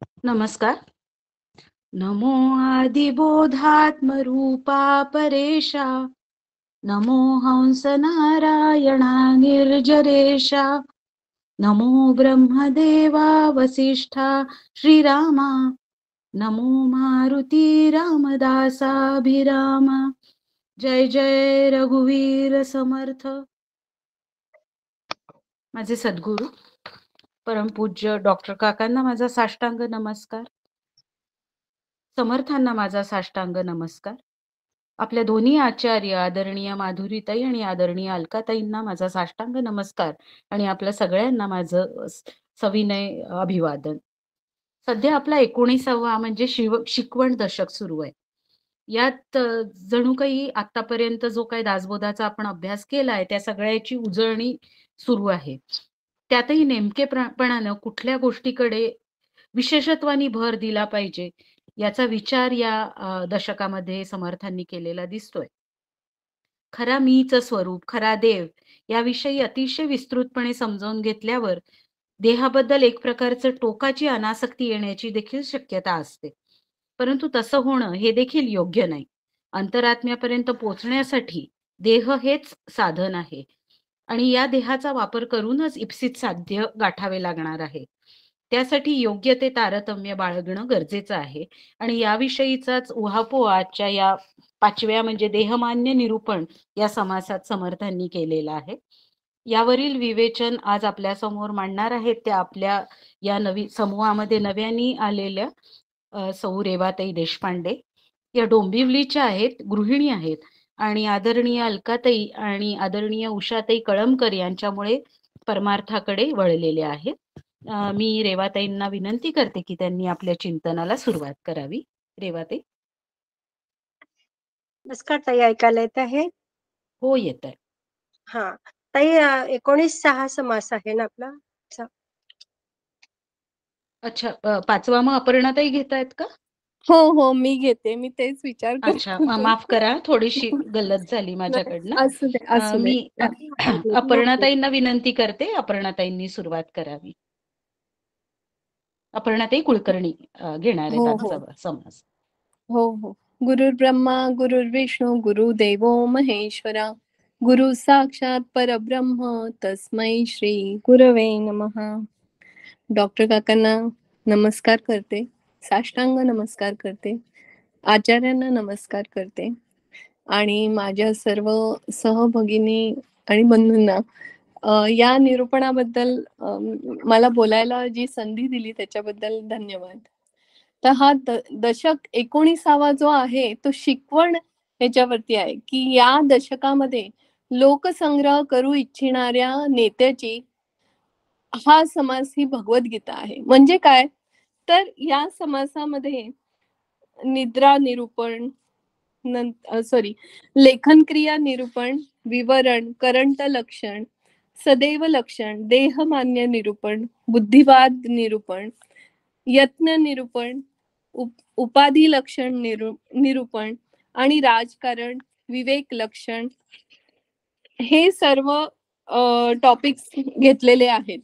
नमस्कार. नमो आदिबोधात्मरूपा परेशा, नमो हंस नारायणा निर्जरेशा, नमो ब्रह्मदेवा वसिष्ठा श्रीरामा, नमो मारुती रामदासाभिरामा. जय जय रघुवीर समर्थ. माझे सद्गुरू परमपूज्य डॉक्टर काकांना माझा साष्टांग नमस्कार. समर्थांना माझा साष्टांग नमस्कार. आपल्या दोन्ही आचार्य आदरणीय माधुरीताई आणि आदरणीय अलकाताईंना माझा साष्टांग नमस्कार आणि आपल्या सगळ्यांना माझं सविनय अभिवादन. सध्या आपला 19वा म्हणजे शिकवण दशक सुरू आहे. यात जणू काही आतापर्यंत जो काही दासबोधाचा आपण अभ्यास केलाय त्या सगळ्याची उजळणी सुरू आहे. त्यातही नेमकेपणानं कुठल्या गोष्टीकडे विशेषत्वाने भर दिला पाहिजे याचा विचार या दशकामध्ये समर्थांनी केलेला दिसतोय. खरा मीचं स्वरूप, खरा देव याविषयी अतिशय विस्तृतपणे समजावून घेतल्यावर देहाबद्दल एक प्रकारचं टोकाची अनासक्ती येण्याची देखील शक्यता असते. परंतु तसं होणं हे देखील योग्य नाही. अंतरात्म्यापर्यंत पोहोचण्यासाठी देह हेच साधन आहे आणि या देहाचा वापर करूनच इप्सित साध्य गाठावे लागणार आहे. त्यासाठी योग्य ते तारतम्य बाळगणं गरजेचं आहे आणि याविषयीचाच उहापोह आजच्या या 5व्या म्हणजे देहमान्य निरूपण या समासात समर्थांनी केलेला आहे. यावरील विवेचन आज आपल्या समोर मांडणार आहेत त्या आपल्या या समूहामध्ये नव्याने आलेल्या सौ रेवाताई देशपांडे या डोंबिवलीच्या आहेत, गृहिणी आहेत आणि आदरणीय अलकाताई आणि आदरणीय उषाताई कळमकर यांच्यामुळे परमार्थाकडे वळलेले आहेत. मी रेवाताईंना विनंती करते की त्यांनी आपल्या चिंतनाला सुरुवात करावी. रेवाताई. नमस्कार ताई, ऐकायला येत आहे? हो, येत आहे. हा ताई, 19-6 समास आहे ना आपला? अच्छा, 5वा मग अपर्णाताई घेतायत का? हो हो, मी घेते. मी तेच विचार करत अच्छा, होते. माफ करा, थोडीशी गल्लत झाली माझ्याकडनं. असू दे असू दे. मी अपर्णाताईंना विनंती करते, अपर्णाताईंनी सुरुवात करावी. अपर्णाताई कुलकर्णी घेणार आहेत हो आजचा हो समास. हो हो. गुरुर्ब्रह्मा गुरुर्विष्णू गुरुदेवो महेश्वरा, गुरु साक्षात परब्रह्म तस्मै श्री गुरवे नमः. डॉक्टर काकांना नमस्कार करते, साष्टांग नमस्कार करते, आचार्यांना नमस्कार करते आणि माझ्या सर्व सहभगिनी आणि बंधूंना या निरूपणाबद्दल मला बोलायला जी संधी दिली त्याच्याबद्दल धन्यवाद. तर हा दशक 19वा जो आहे तो शिकवण याच्यावरती आहे की या दशकामध्ये लोकसंग्रह करू इच्छिणाऱ्या नेत्याची हा समास ही भगवद्गीता आहे. म्हणजे काय तर या समासामध्ये निद्रा निरूपण, लेखन क्रिया निरूपण, विवरण, करंट लक्षण, सदैव लक्षण, देहमान्य निरूपण, बुद्धिवाद निरूपण, यत्न निरूपण, उपाधी लक्षण निरूपण आणि राजकारण, विवेक लक्षण हे सर्व टॉपिक्स घेतलेले आहेत.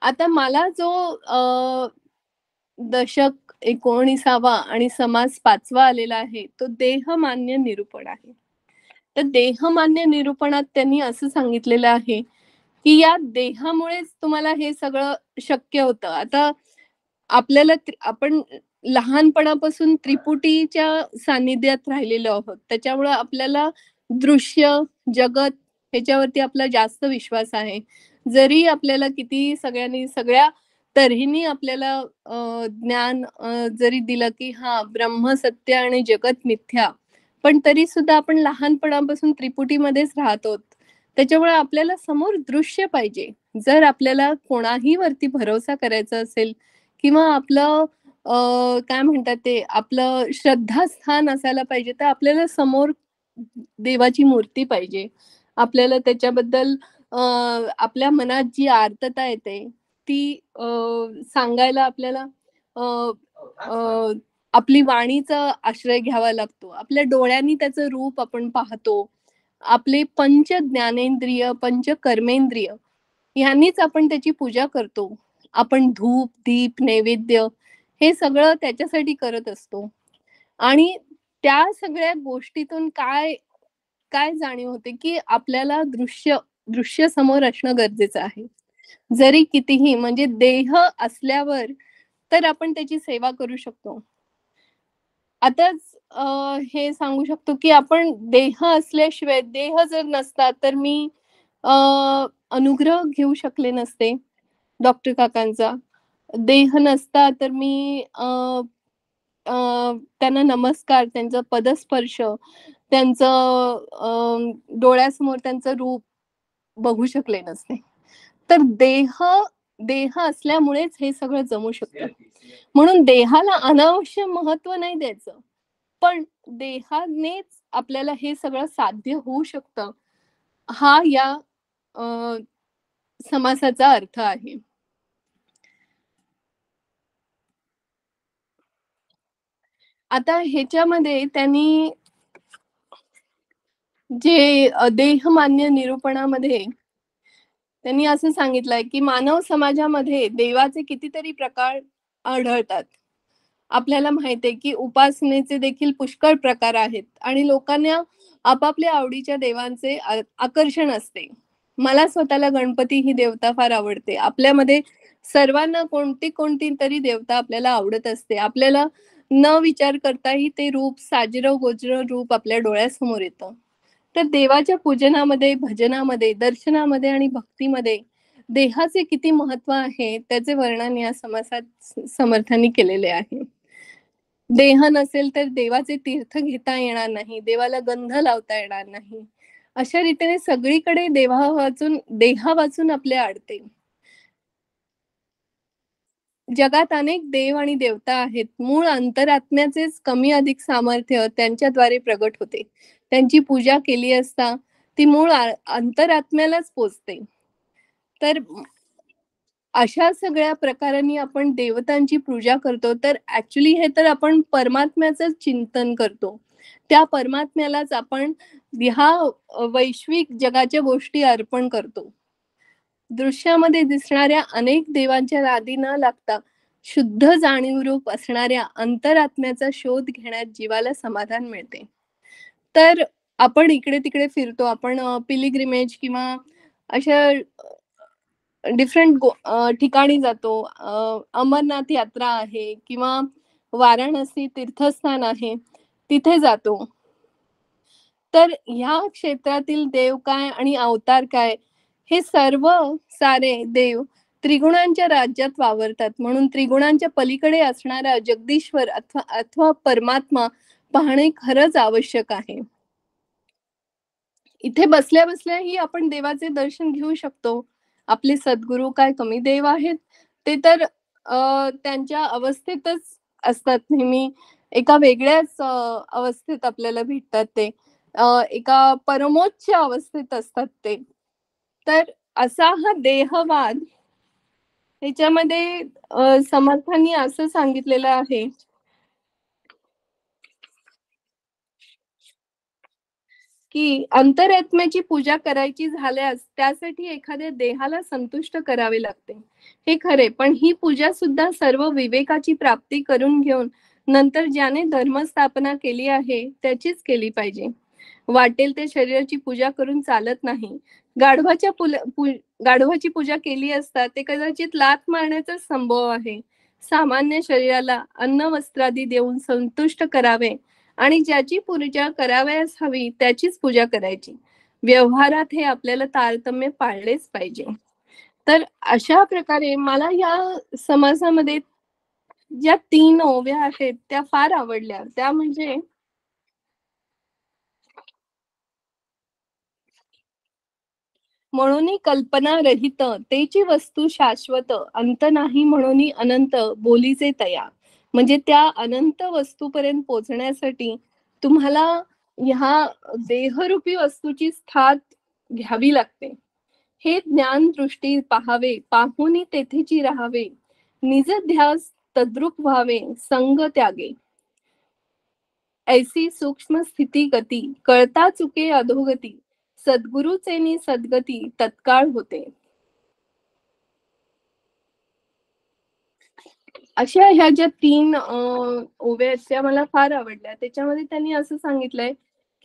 आता मला जो दशक 19वा आणि समास 5वा आलेला आहे तो देहमान्य निरूपण आहे. तर देहमान्य निरूपणात त्यांनी असं सांगितलेलं आहे की या देहामुळेच तुम्हाला हे सगळं शक्य होतं. आता आपल्याला आपण लहानपणापासून त्रिपुटीच्या सानिध्यात राहिलेलो आहोत, त्याच्यामुळे आपल्याला दृश्य जगत ह्याच्यावरती आपला जास्त विश्वास आहे. जरी आपल्याला किती सगळ्या तऱ्हेने आपल्याला ज्ञान जरी दिलं की हा ब्रह्म सत्य आणि जगत मिथ्या, पण तरी सुद्धा आपण लहानपणापासून त्रिपुटीमध्येच राहतो. त्याच्यामुळे आपल्याला समोर दृश्य पाहिजे. जर आपल्याला कोणाही वरती भरोसा करायचा असेल किंवा आपलं काय म्हणतात ते आपलं श्रद्धास्थान असायला पाहिजे, तर आपल्याला समोर देवाची मूर्ती पाहिजे. आपल्याला त्याच्याबद्दल आपल्या मनात जी आर्तता येते ती सांगायला आपल्याला आपली वाणीचा आश्रय घ्यावा लागतो. आपल्या डोळ्यांनी त्याचं रूप आपण पाहतो. आपले पंच ज्ञानेंद्रिय, पंच कर्मेंद्रिय ह्यांनीच आपण त्याची पूजा करतो. आपण धूप, दीप, नैवेद्य हे सगळं त्याच्यासाठी करत असतो. आणि त्या सगळ्या गोष्टीतून काय काय जाणीव होते, की आपल्याला दृश्य समोर असणं गरजेचं आहे. जरी कितीही म्हणजे देह असल्यावर तर आपण त्याची सेवा करू शकतो. आताच हे सांगू शकतो, की आपण देह असल्याशिवाय देह जर नसता तर मी अ, अनुग्रह घेऊ शकले नसते डॉक्टर काकांचा. देह नसता तर मी अ, त्यांना नमस्कार, त्यांचा पदस्पर्श, त्यांचं डोळ्यासमोर त्यांचं रूप बघू शकले नसते. तर देह असल्यामुळेच हे सगळं जमू शकतं. म्हणून देहाला अनावश्यक महत्त्व नाही द्यायचं. पण देहानेच आपल्याला हे सगळं साध्य होऊ शकतं. हा या अ, समासाचा अर्थ आहे. आता ह्याच्यामध्ये त्यांनी जे देहमान्य निरूपणामध्ये त्यांनी असं सांगितलंय, की मानव समाजामध्ये देवाचे कितीतरी प्रकार आढळतात. आपल्याला माहित आहे, की उपासनेचे देखील पुष्कळ प्रकार आहेत आणि लोकांना आपापल्या आवडीच्या देवांचे आकर्षण असते. मला स्वतःला गणपती ही देवता फार आवडते. आपल्यामध्ये सर्वांना कोणती तरी देवता आपल्याला आवडत असते. आपल्याला न विचार करताही ते रूप साजरं-गोजरं रूप आपल्या डोळ्यासमोर येतं. तर देवाच्या पूजनामध्ये, भजनामध्ये, दर्शनामध्ये आणि भक्तीमध्ये देहाचे किती महत्त्व आहे, त्याचे वर्णन या समासात समर्थांनी केलेले आहे. देह नसेल तर देवाचे तीर्थ घेता येणार नाही, देवाला गंध लावता येणार नाही. अशा रीतीने सगळीकडे देहा वाचून आपले आडते. जगात अनेक देव आणि देवता आहेत. मूळ अंतरात्म्याचेच कमी अधिक सामर्थ्य त्यांच्याद्वारे प्रगट होते. त्यांची पूजा केली असता ती मूळ अंतरात्म्यालाच पोचते. तर अशा सगळ्या प्रकारांनी आपण देवतांची पूजा करतो, तर ॲक्चुअली हे तर आपण परमात्म्याचं चिंतन करतो. त्या परमात्म्यालाच आपण ह्या वैश्विक जगाच्या गोष्टी अर्पण करतो. दृश्यामध्ये दिसणाऱ्या अनेक देवांच्या नादी न लागता शुद्ध जाणीवरूप असणाऱ्या अंतरात्म्याचा शोध घेण्यात जीवाला समाधान मिळते. तर आपण इकडे-तिकडे फिरतो. आपण पिलिग्रिमेज किंवा अशा ठिकाणी जातो. अमरनाथ यात्रा आहे किंवा वाराणसी तीर्थस्थान आहे, तिथे जातो. तर ह्या क्षेत्रातील देव काय आणि अवतार काय, हे सर्व सारे देव त्रिगुणांच्या राज्यात वावरतात. म्हणून त्रिगुणांच्या पलीकडे असणारा जगदीश्वर अथवा अथवा परमात्मा पाहणे खरंच आवश्यक आहे. इथे बसल्या-बसल्याही आपण देवाचे दर्शन घेऊ शकतो. आपले सद्गुरू काय कमी देव आहेत? ते तर त्यांच्या अवस्थेतच असतात नेहमी. एका वेगळ्याच अवस्थेत आपल्याला भेटतात ते. एका परमोच्च अवस्थेत असतात ते. तर असा हा देहवाद ह्याच्यामध्ये समर्थांनी असं सांगितलेलं आहे की अंतरात्म्याची पूजा करायची झाल्यास त्यासाठी एखाद्या देहाला संतुष्ट करावे लागते. हे खरे, पण ही पूजा सुद्धा सर्व विवेकाची प्राप्ती करून घेऊन नंतर ज्याने धर्मस्थापना केली आहे त्याचीच केली पाहिजे. वाटेल ते शरीराची पूजा करून चालत नाही. गाढवाच्या गाढवाची पूजा केली असता ते कदाचित लाथ मारण्याचा संभव आहे. सामान्य शरीराला अन्न वस्त्रादी देऊन संतुष्ट करावे आणि ज्याची पूजा करावयास हवी त्याचीच पूजा करायची. व्यवहारात हे आपल्याला तारतम्य पाळलेच पाहिजे. तर अशा प्रकारे मला या समासामध्ये ज्या 3 ओव्या आहेत त्या फार आवडल्या. त्या म्हणजे म्हणून कल्पना रहित तेची वस्तू शाश्वत अंत नाही म्हणून अनंत बोलीचे तया. म्हणजे त्या अनंत वस्तूपर्यंत पोहोचण्यासाठी तुम्हाला ह्या देहरूपी वस्तूची स्थात घ्यावी लागते. हे ज्ञान दृष्टी पाहावे, पाहुनी तेथेची राहावे, निज ध्यास तद्रूप व्हावे, संग त्यागे. ऐसी सूक्ष्म स्थिती गती कळता चुके अधोगती सद्गुरुचेनी सद्गती तत्काळ होते. अशा ह्या ज्या 3 ओव्या आहेत त्या मला फार आवडल्या. त्याच्यामध्ये त्यांनी असं सांगितलंय,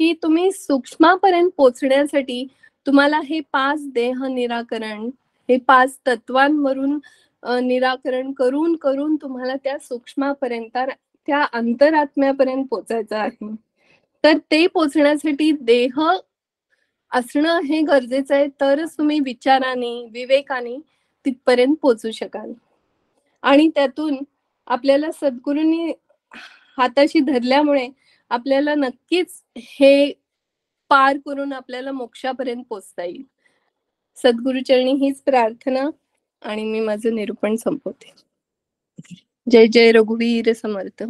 की तुम्ही सूक्ष्मापर्यंत पोहोचण्यासाठी तुम्हाला हे 5 देह निराकरण, हे 5 तत्वांवरून निराकरण करून, करून तुम्हाला त्या सूक्ष्मापर्यंत, त्या अंतरात्म्यापर्यंत पोहोचायचं आहे. तर ते पोहोचण्यासाठी देह असणं हे गरजेचं आहे, तरच तुम्ही विचाराने, विवेकाने तिथपर्यंत पोहोचू शकाल. आणि त्यातून आपल्याला सद्गुरूंनी हाताशी धरल्यामुळे आपल्याला नक्कीच हे पार करून आपल्याला मोक्षापर्यंत पोहोचता येईल. सद्गुरुचरणी हीच प्रार्थना आणि मी माझं निरूपण संपवते. जय जय रघुवीर समर्थ.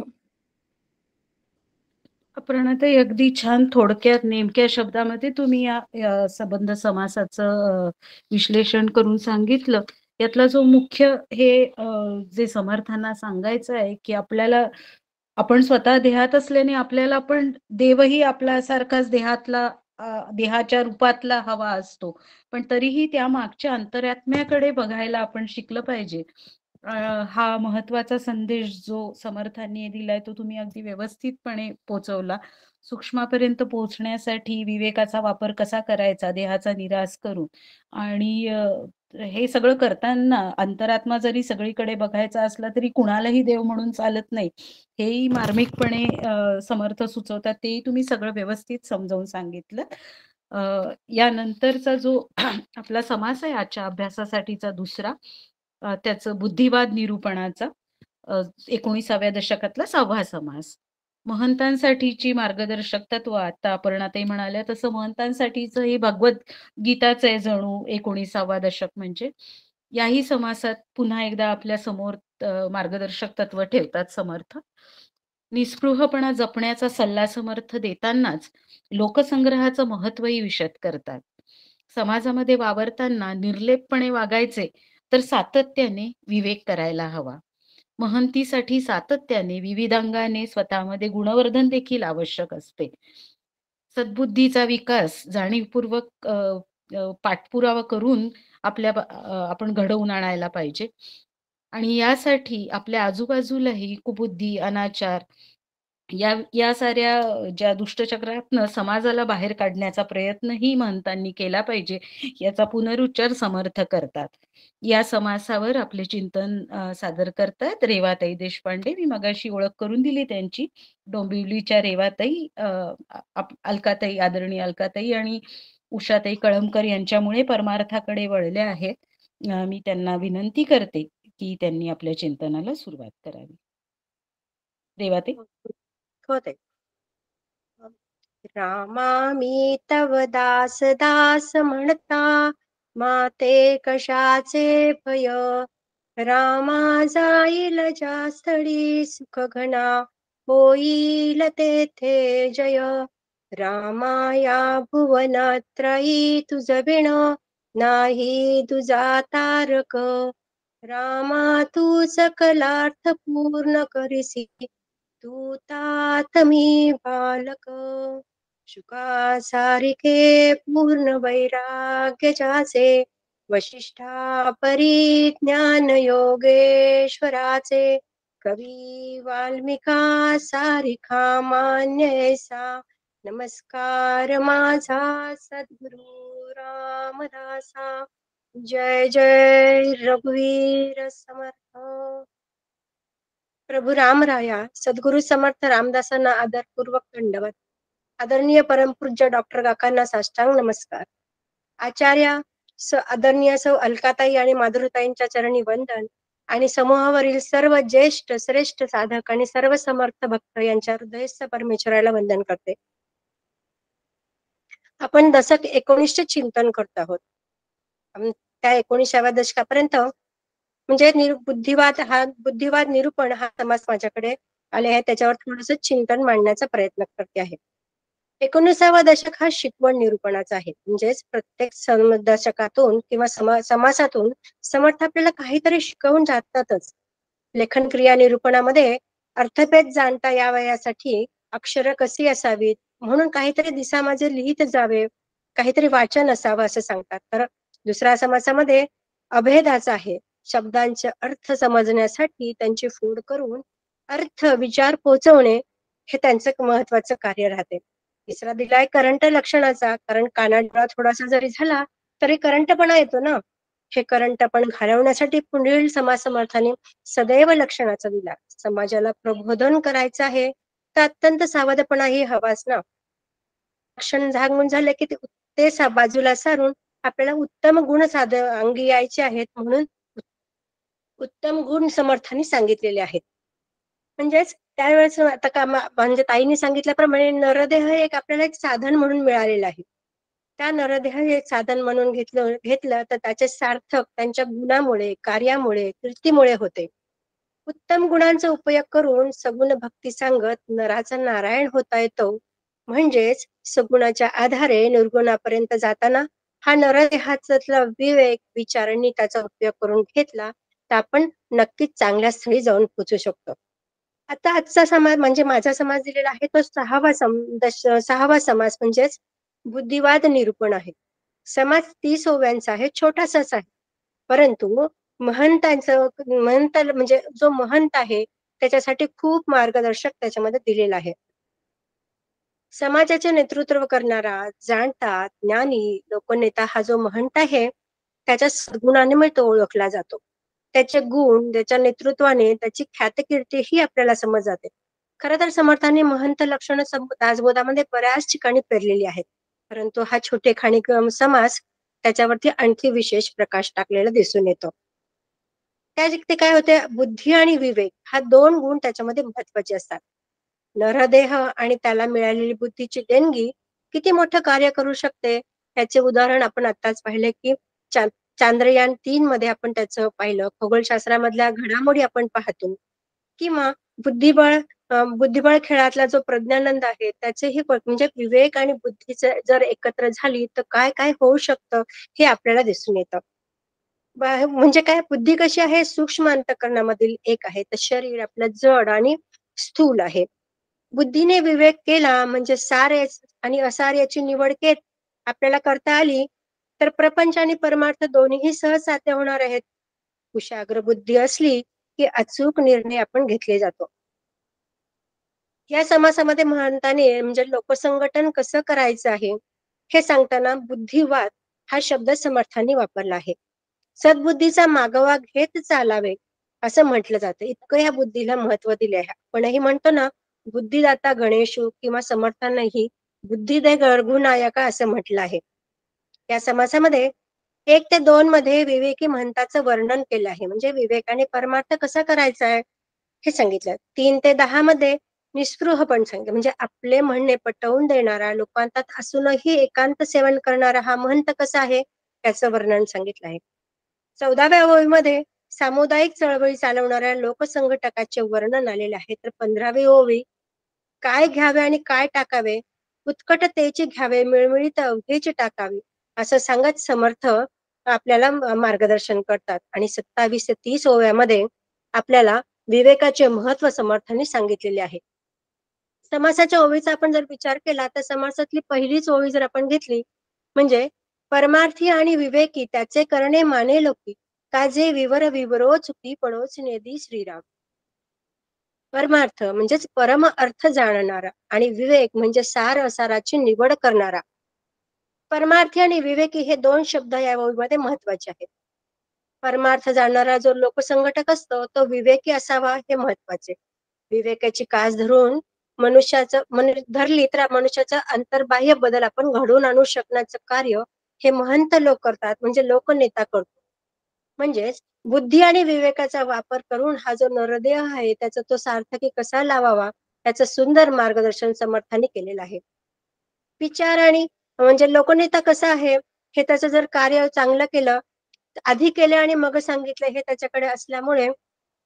अपर्णाताई, अगदी छान थोडक्यात नेमक्या शब्दामध्ये तुम्ही या संबंध समासाचं विश्लेषण करून सांगितलं. यातला जो मुख्य हे जे समर्थांना सांगायचं आहे, की आपल्याला आपण स्वतः देहात असल्याने आपल्याला पण देवही आपल्यासारखाच देहाच्या रूपातला हवा असतो. पण तरीही त्या मागच्या अंतरात्म्याकडे बघायला आपण शिकलं पाहिजे. हा महत्वाचा संदेश जो समर्थांनी दिलाय तो तुम्ही अगदी व्यवस्थितपणे पोहोचवला. सूक्ष्मापर्यंत पोहोचण्यासाठी विवेकाचा वापर कसा करायचा देहाचा निराश करून आणि हे सगळं करताना अंतरात्मा जरी सगळीकडे बघायचा असला तरी कुणालाही देव म्हणून चालत नाही. हेही मार्मिकपणे समर्थ सुचवतात. तेही तुम्ही सगळं व्यवस्थित समजावून सांगितलं. यानंतरचा जो आपला समास आहे आजच्या अभ्यासासाठीचा दुसरा, त्याचं बुद्धिवाद निरूपणाचा 19व्या दशकातला 6वा समास. महंतांसाठीची मार्गदर्शक तत्व आता अपर्णाताई म्हणाल्या तसं महंतांसाठीचं हे भगवद्गीताच आहे जणू 19वा दशक म्हणजे. याही समासात पुन्हा एकदा आपल्या समोर मार्गदर्शक तत्व ठेवतात समर्थ. निस्पृहपणा जपण्याचा सल्ला समर्थ देतानाच लोकसंग्रहाचं महत्वही विशद करतात. समाजामध्ये वावरताना निर्लेपपणे वागायचे तर सातत्याने विवेक करायला हवा. महंतीसाठी सातत्याने विविधांगाने स्वतःमध्ये गुणवर्धन देखील आवश्यक असते. सद्बुद्धीचा विकास जाणीवपूर्वक पाठपुरावा करून आपण घडवून आणायला पाहिजे आणि यासाठी आपल्या आजूबाजूलाही कुबुद्धी, अनाचार या साऱ्या ज्या दुष्टचक्रातनं समाजाला बाहेर काढण्याचा प्रयत्नही महंतांनी केला पाहिजे, याचा पुनरुच्चार समर्थ करतात. या समासावर आपले चिंतन सादर करतायत रेवाताई देशपांडे. मी मगाशी ओळख करून दिली त्यांची. डोंबिवलीच्या रेवाताई, अलकाताई, आदरणीय अलकाताई आणि उषाताई कळमकर यांच्यामुळे परमार्थाकडे वळल्या आहेत. मी त्यांना विनंती करते की त्यांनी आपल्या चिंतनाला सुरुवात करावी. रेवाताई. हो ताई. रामा मी तव दास दास म्हणता, माते कशाचे भय. रामा जाईल ज्या स्थळी सुख घना, होईल तेथे जय. रामा या भुवनत्रयी तुझ बिण, नाही तुझा तारक. रामा तू सकलार्थ पूर्ण करिसी, तू तात मी बालक. शुका सारिके पूर्ण वैराग्य ज्याचे, वशिष्ठा परिज्ञान योगेश्वराचे. कवी वाल्मिका सारिखा मान्य ऐसा, नमस्कार माझा सद्गुरु रामदासा. जय जय रघुवीर समर्थ. प्रभू रामराया सद्गुरु समर्थ रामदासांना आदरपूर्वक दंडवत. आदरणीय परमपूज्य डॉक्टर काकांना साष्टांग नमस्कार. आचार्य आदरणीय सौ अलकाताई आणि माधुरताईंच्या चरणी वंदन आणि समूहावरील सर्व ज्येष्ठ श्रेष्ठ साधक आणि सर्व समर्थ भक्त यांच्या हृदयस्थ परमेश्वराला वंदन करते. आपण दशक 19 चिंतन करत आहोत. त्या 19व्या दशकापर्यंत म्हणजे बुद्धिवाद निरूपण हा समास माझ्याकडे आले आहे. त्याच्यावर थोडंसं चिंतन मांडण्याचा प्रयत्न करते आहे. 19वा दशक हा शिकवण निरूपणाचा आहे. म्हणजेच प्रत्येक दशकातून किंवा समासातून समर्थ आपल्याला काहीतरी शिकवून जातातच. लेखन क्रिया निरूपणामध्ये अर्थभेद जाणता यावा यासाठी अक्षरं कशी असावीत म्हणून काहीतरी दिसा माझे लिहित जावे, काहीतरी वाचन असावं असं सांगतात. तर दुसऱ्या समासामध्ये अभेदाचा आहे. शब्दांचे अर्थ समजण्यासाठी त्यांची फोड करून अर्थ विचार पोहोचवणे हे त्यांचं महत्वाचं कार्य राहते. तिसरा दिलाय करंट लक्षणाचा, कारण कानाडोळा थोडासा जरी झाला तरी करंटपणा येतो ना. हे करंटपण घालवण्यासाठी पुढील समाज समर्थाने सदैव लक्षणाचा दिला. समाजाला प्रबोधन करायचं आहे तर अत्यंत सावधपणाही हवाच ना. लक्षण झागून झालं की ते बाजूला सारून आपल्याला उत्तम गुण अंगी यायचे आहेत, म्हणून उत्तम गुण समर्थांनी सांगितलेले आहेत. म्हणजेच त्यावेळेस आता का म्हणजे ताईंनी सांगितल्याप्रमाणे नरदेह एक आपल्याला एक साधन म्हणून मिळालेलं आहे. त्या नरदेह हे साधन म्हणून घेतलं तर त्याचे सार्थक त्यांच्या गुणामुळे, कार्यामुळे, कीर्तीमुळे होते. उत्तम गुणांचा उपयोग करून सगुण भक्ती सांगत नराचा नारायण होता येतो. म्हणजेच सगुणाच्या आधारे निर्गुणापर्यंत जाताना हा नरदेहाचा विवेक विचारांनी त्याचा उपयोग करून घेतला तर आपण नक्कीच चांगल्या स्थळी जाऊन पोहोचू शकतो. आता आजचा समाज म्हणजे माझा समाज दिलेला आहे तो सहावा समाज म्हणजेच बुद्धिवाद निरूपण आहे. समाज 30 ओव्यांचा आहे, छोटासाच आहे, परंतु महंत म्हणजे जो महंत आहे त्याच्यासाठी खूप मार्गदर्शक त्याच्यामध्ये दिलेला आहे. समाजाचे नेतृत्व करणारा, जाणता, ज्ञानी लोकनेता हा जो महंत आहे त्याच्या सद्गुणाने तो ओळखला जातो. त्याचे गुण, त्याच्या नेतृत्वाने त्याची ख्यातकीर्ती ही आपल्याला समज जाते. खरं तर समर्थांनी महंत लक्षण दासबोधामध्ये बऱ्याच ठिकाणी पेरलेली आहेत, परंतु हा छोटे खाणिक समाज त्याच्यावरती आणखी विशेष प्रकाश टाकलेला दिसून येतो. ते काय होते, बुद्धी आणि विवेक हा 2 गुण त्याच्यामध्ये महत्वाचे असतात. नरदेह आणि त्याला मिळालेली बुद्धीची देणगी किती मोठं कार्य करू शकते याचे उदाहरण आपण आताच पाहिले की चांद्रयान 3 मध्ये आपण त्याचं पाहिलं. खगोलशास्त्रामधल्या घडामोडी आपण पाहतो, किंवा बुद्धिबळ खेळातला जो प्रज्ञानंद आहे त्याचेही म्हणजे विवेक आणि बुद्धीचे जर एकत्र झाली तर काय काय होऊ शकतं हे आपल्याला दिसून येतं. म्हणजे काय, बुद्धी कशी आहे, सूक्ष्म अंतःकरणामधील एक आहे, तर शरीर आपलं जड आणि स्थूल आहे. बुद्धीने विवेक केला म्हणजे सार आणि असार याची निवड आपल्याला करता आली तर प्रपंच आणि परमार्थ दोन्हीही सहज साध्य होणार आहेत. कुशाग्र बुद्धी असली की अचूक निर्णय आपण घेतले जातो. या समासामध्ये महंताने म्हणजे लोकसंघटन कसं करायचं आहे हे सांगताना बुद्धिवाद हा शब्द समर्थांनी वापरला आहे. सद्बुद्धीचा मागोवा घेत चालावे असं म्हटलं जातं. इतकं या बुद्धीला महत्व दिले आहे. आपणही म्हणतो ना, बुद्धिदाता गणेशू किंवा समर्थांनाही बुद्धिदय गणगुणायका असं म्हटलं आहे. या समासामध्ये 1 ते 2 मध्ये विवेकी महंताचं वर्णन केलं आहे, म्हणजे विवेकाने परमार्थ कसा करायचा आहे हे सांगितलं. 3 ते 10 मध्ये निस्पृहपण सांगितलं, म्हणजे आपले म्हणणे पटवून देणारा, लोकांतात असूनही एकांत सेवन करणारा हा महंत कसा आहे त्याचं वर्णन सांगितलं आहे. 14व्या ओळीमध्ये सामुदायिक चळवळी चालवणाऱ्या लोकसंघटकाचे वर्णन आलेले आहे. तर 15वी ओळी काय घ्यावे आणि काय टाकावे, उत्कटतेचे घ्यावे, मिळमिळीत अवघेची टाकावी असं सांगत समर्थ आपल्याला मार्गदर्शन करतात. आणि 27 ते 30 ओव्यामध्ये आपल्याला विवेकाचे महत्व समर्थांनी सांगितलेले आहे. समासाच्या ओळीचा आपण जर विचार केला तर समासातली पहिलीच ओळी जर आपण घेतली म्हणजे परमार्थी आणि विवेकी त्याचे करणे माने लोकी, काजे विवर विवरो चुकी पडोच नेदी श्रीराम. परमार्थ म्हणजेच परम अर्थ जाणणारा आणि विवेक म्हणजे सार असाराची निवड करणारा. परमार्थी आणि विवेकी हे 2 शब्द या ओळीमध्ये महत्वाचे आहेत. परमार्थ जाणणारा जो लोकसंघटक असतो तो विवेकी असावा हे महत्वाचे. विवेकाची कास धरून धरली तर मनुष्याचा अंतर्बाह्य बदल आपण घडवून आणू शकण्याचं कार्य हे महंत लोक करतात, म्हणजे लोकनेता करतो. म्हणजेच बुद्धी आणि विवेकाचा वापर करून हा जो नरदेह आहे त्याचा तो सार्थकी कसा लावावा त्याचं सुंदर मार्गदर्शन समर्थांनी केलेलं आहे. विचार आणि म्हणजे लोकनेता कसा आहे हे त्याचं जर कार्य चांगलं केलं, आधी केलं आणि मग सांगितलं हे त्याच्याकडे असल्यामुळे